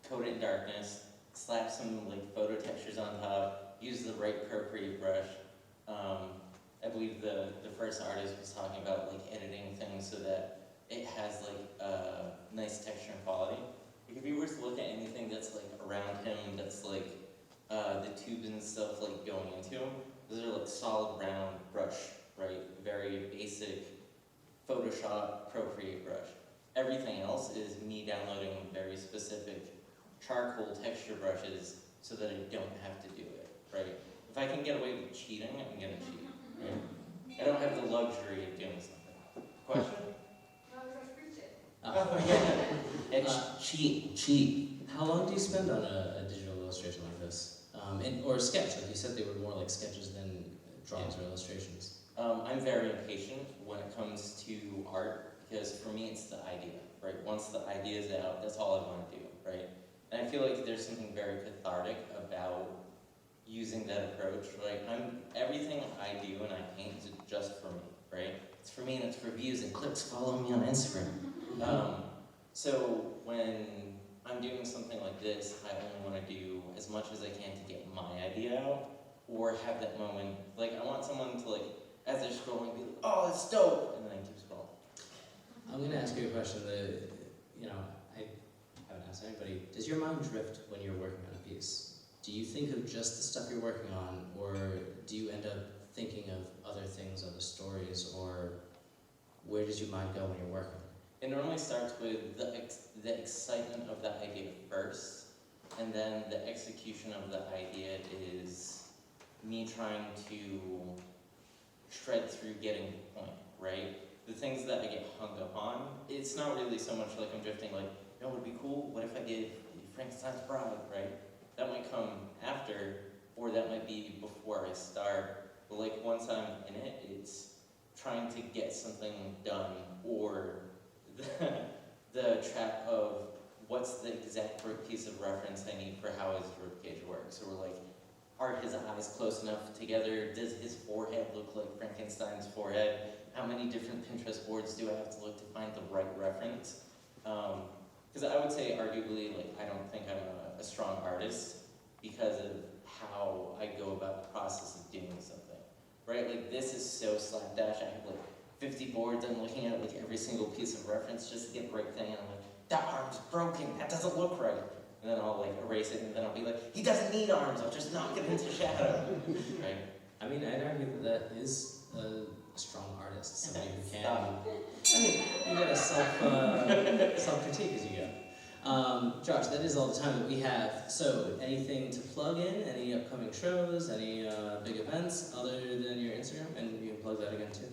coat it in darkness, slap some like photo textures on top, use the right appropriate brush. I believe the first artist was talking about like editing things so that it has like nice texture and quality. Like if you were to look at anything that's like around him, that's like the tubes and stuff like going into him, those are like solid round brush, right? Very basic Photoshop appropriate brush. Everything else is me downloading very specific charcoal texture brushes so that I don't have to do it, right? If I can get away with cheating, I'm gonna cheat, right? I don't have the luxury of doing something. Question? Cheat. How long do you spend on a digital illustration like this? Or a sketch, like you said they were more like sketches than drawings or illustrations. I'm very impatient when it comes to art because for me it's the idea, right? Once the idea is out, that's all I want to do, right? And I feel like there's something very cathartic about using that approach, right? Everything I do and I paint is just for me, right? It's for me and it's for views and clicks. Follow me on Instagram. So when I'm doing something like this, I only want to do as much as I can to get my idea out, or have that moment, like I want someone to like, as they're scrolling, be like, oh, it's dope, and then I keep scrolling. I'm gonna ask you a question that, you know, I haven't asked anybody. Does your mind drift when you're working on a piece? Do you think of just the stuff you're working on, or do you end up thinking of other things, other stories, or where does your mind go when you're working? It normally starts with the excitement of the idea first, and then the execution of the idea is me trying to shred through getting the point, right? The things that I get hung up on, it's not really so much like I'm drifting like, you know what would be cool? What if I did Frankenstein's Bride, right? That might come after, or that might be before I start. But like once I'm in it, it's trying to get something done, or the trap of what's the exact piece of reference I need for how his ribcage works. So we're like, are his eyes close enough together? Does his forehead look like Frankenstein's forehead? How many different Pinterest boards do I have to look to find the right reference? Because I would say arguably, like, I don't think I'm a strong artist because of how I go about the process of doing something, right? Like this is so slapdash. I have like 50 boards, I'm looking at like every single piece of reference just to get the right thing, and I'm like, that arm's broken, that doesn't look right. And then I'll like erase it, and then I'll be like, he doesn't need arms, I'll just knock it into shadow, right? I mean, I'd argue that is a strong artist, somebody who can. Stop. I mean, you gotta self-critique as you go. Josh, that is all the time that we have. So, anything to plug in? Any upcoming shows? Any big events other than your Instagram? And you can plug that again too.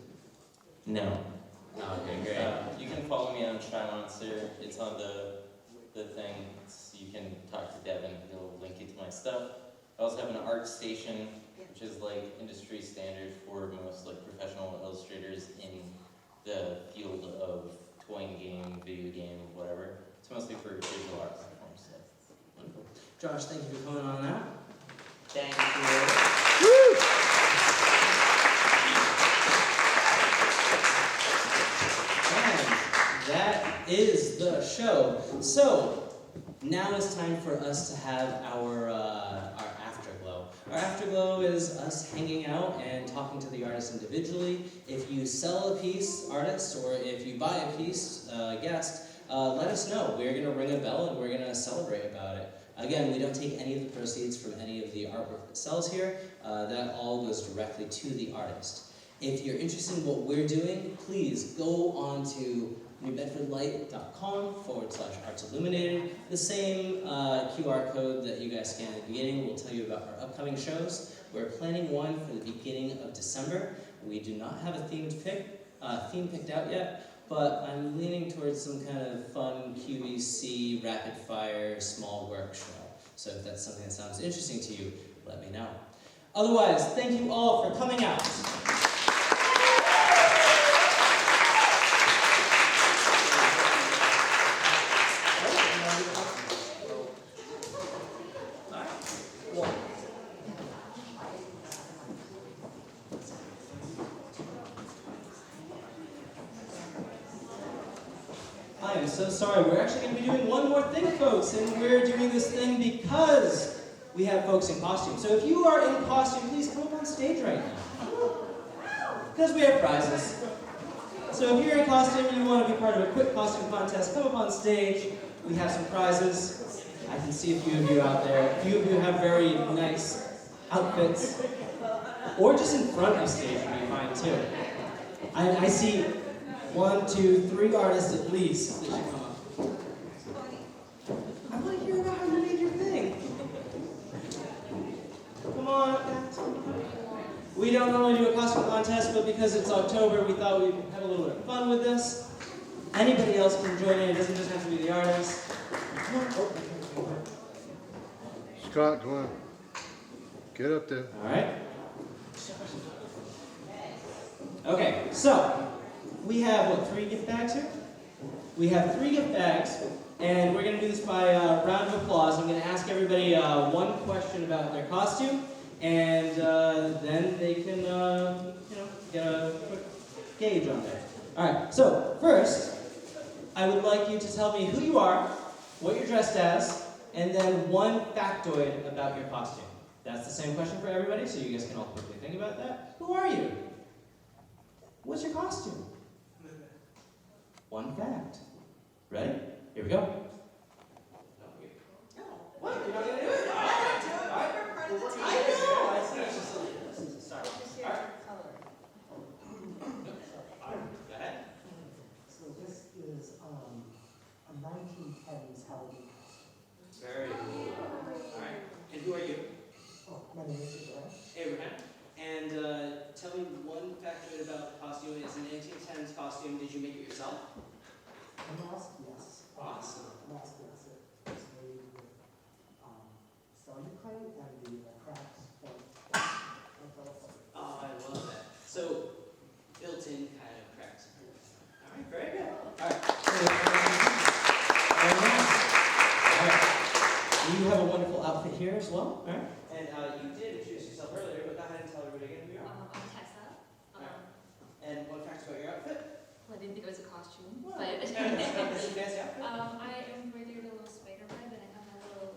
No. Okay, great. You can follow me on Shy Monster. It's on the thing. You can talk to Devin. He'll link you to my stuff. I also have an art station, which is like industry standard for most like professional illustrators in the field of toy game, video game, whatever. It's mostly for digital art platforms. So. Wonderful. Josh, thank you for coming on out. Thank you. Woo! That is the show. So, now it's time for us to have our afterglow. Our afterglow is us hanging out and talking to the artists individually. If you sell a piece, artist, or if you buy a piece, guest, let us know. We're going to ring a bell and we're going to celebrate about it. Again, we don't take any of the proceeds from any of the artwork that sells here. That all goes directly to the artist. If you're interested in what we're doing, please go on to newbedfordlight.com/Arts Illuminated. The same QR code that you guys scanned at the beginning will tell you about our upcoming shows. We're planning one for the beginning of December. We do not have a theme picked out yet, but I'm leaning towards some kind of fun QVC rapid fire small work show. So if that's something that sounds interesting to you, let me know. Otherwise, thank you all for coming out. I am so sorry. We're actually going to be doing one more thing, folks, and we're doing this thing because we have folks in costume. So if you are in costume, please come up on stage right now. Because we have prizes. So if you're in costume and you want to be part of a quick costume contest, come up on stage. We have some prizes. I can see a few of you out there. A few of you have very nice outfits. Or just in front of stage would be fine too. I see 1, 2, 3 artists at least that should come up. I want to hear about how you made your thing. Come on, guys. We don't normally do a costume contest, but because it's October, we thought we'd have a little bit of fun with this. Anybody else can join in. It doesn't just have to be the artist. Scott, come on. Get up there. All right. Okay, so we have, 3 gift bags here? We have 3 gift bags, and we're going to do this by round of applause. I'm going to ask everybody one question about their costume, and then they can, get a quick gauge on there. All right, so first, I would like you to tell me who you are, what you're dressed as, and then one factoid about your costume. That's the same question for everybody, so you guys can all quickly think about that. Who are you? What's your costume? One fact. Ready? Here we go. What? You're not gonna do it? I know! I see. It's just sorry. All right. Go ahead. So this is a 1910s Halloween. Very cool. All right. And who are you? Oh, my name is Abraham. Abraham. And tell me one factoid about the costume. It's an 1810s costume. Did you make it yourself? The mask, yes. Awesome. The mask, yes. It's made with starter clay and the cracks from Oh, I love that. So, built-in kind of cracks. All right, very good. All right. You have a wonderful outfit here as well. All right. And you did introduce yourself earlier, but go ahead and tell everybody again who you are. I'm Tessa. And one fact about your outfit? Well, I didn't think it was a costume, Well, but it's a fancy outfit. I embroidered a little spider web, and I have my little,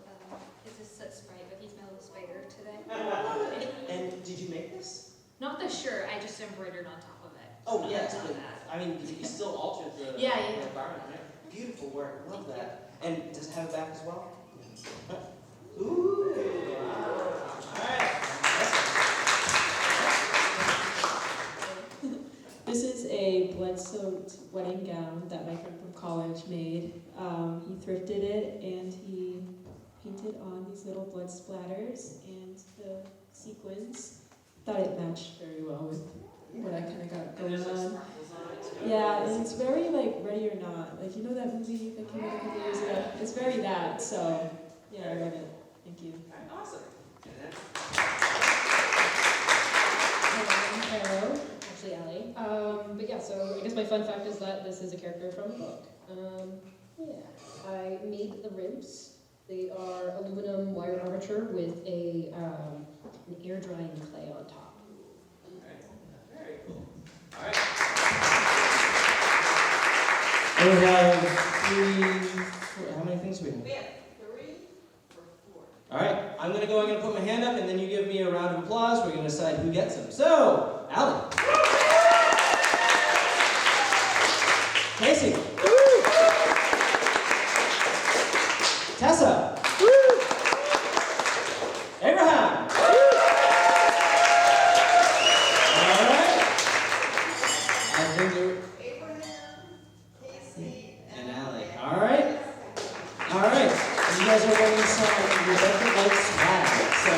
it's a soot sprite, but he's my little spider today. And did you make this? Not the shirt, I just embroidered on top of it. Oh, yes, Not but that. I mean, you still altered the Yeah. the environment, right? Beautiful work, love that. And does it have a back as well? Ooh, wow. All right. This is a blood-soaked wedding gown that my friend from college made. He thrifted it and he painted on these little blood splatters and the sequins. Thought it matched very well with what I kind of got going on. Yeah, and it's very like Ready or Not. Like, you know that movie that came out a couple years ago? It's very that, so yeah, I love it. Thank you. Awesome. And then? I'm Pharaoh, actually Allie. But yeah, so I guess my fun fact is that this is a character from a book. Yeah, I made the ribs. They are aluminum wire armature with an air drying clay on top. Very cool. All right. We have how many things do we have? We have 3 or 4. All right, I'm going to go, I'm going to put my hand up, and then you give me a round of applause. We're going to decide who gets them. So, Allie. Casey. Tessa. Abraham. All right. I think you're... Abraham, Casey, And Allie. All right. All right. You guys are wearing some your Bedford-like swag. So,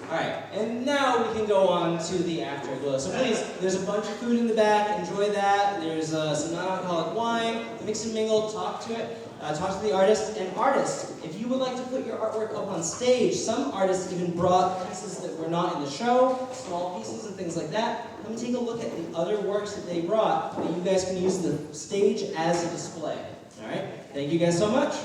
all right. And now we can go on to the afterglow. So please, there's a bunch of food in the back. Enjoy that. There's some non-alcoholic wine. Mix and mingle. Talk to it. Talk to the artist. And artists, if you would like to put your artwork up on stage, some artists even brought pieces that were not in the show, small pieces and things like that. Come take a look at the other works that they brought that you guys can use the stage as a display. All right? Thank you guys so much.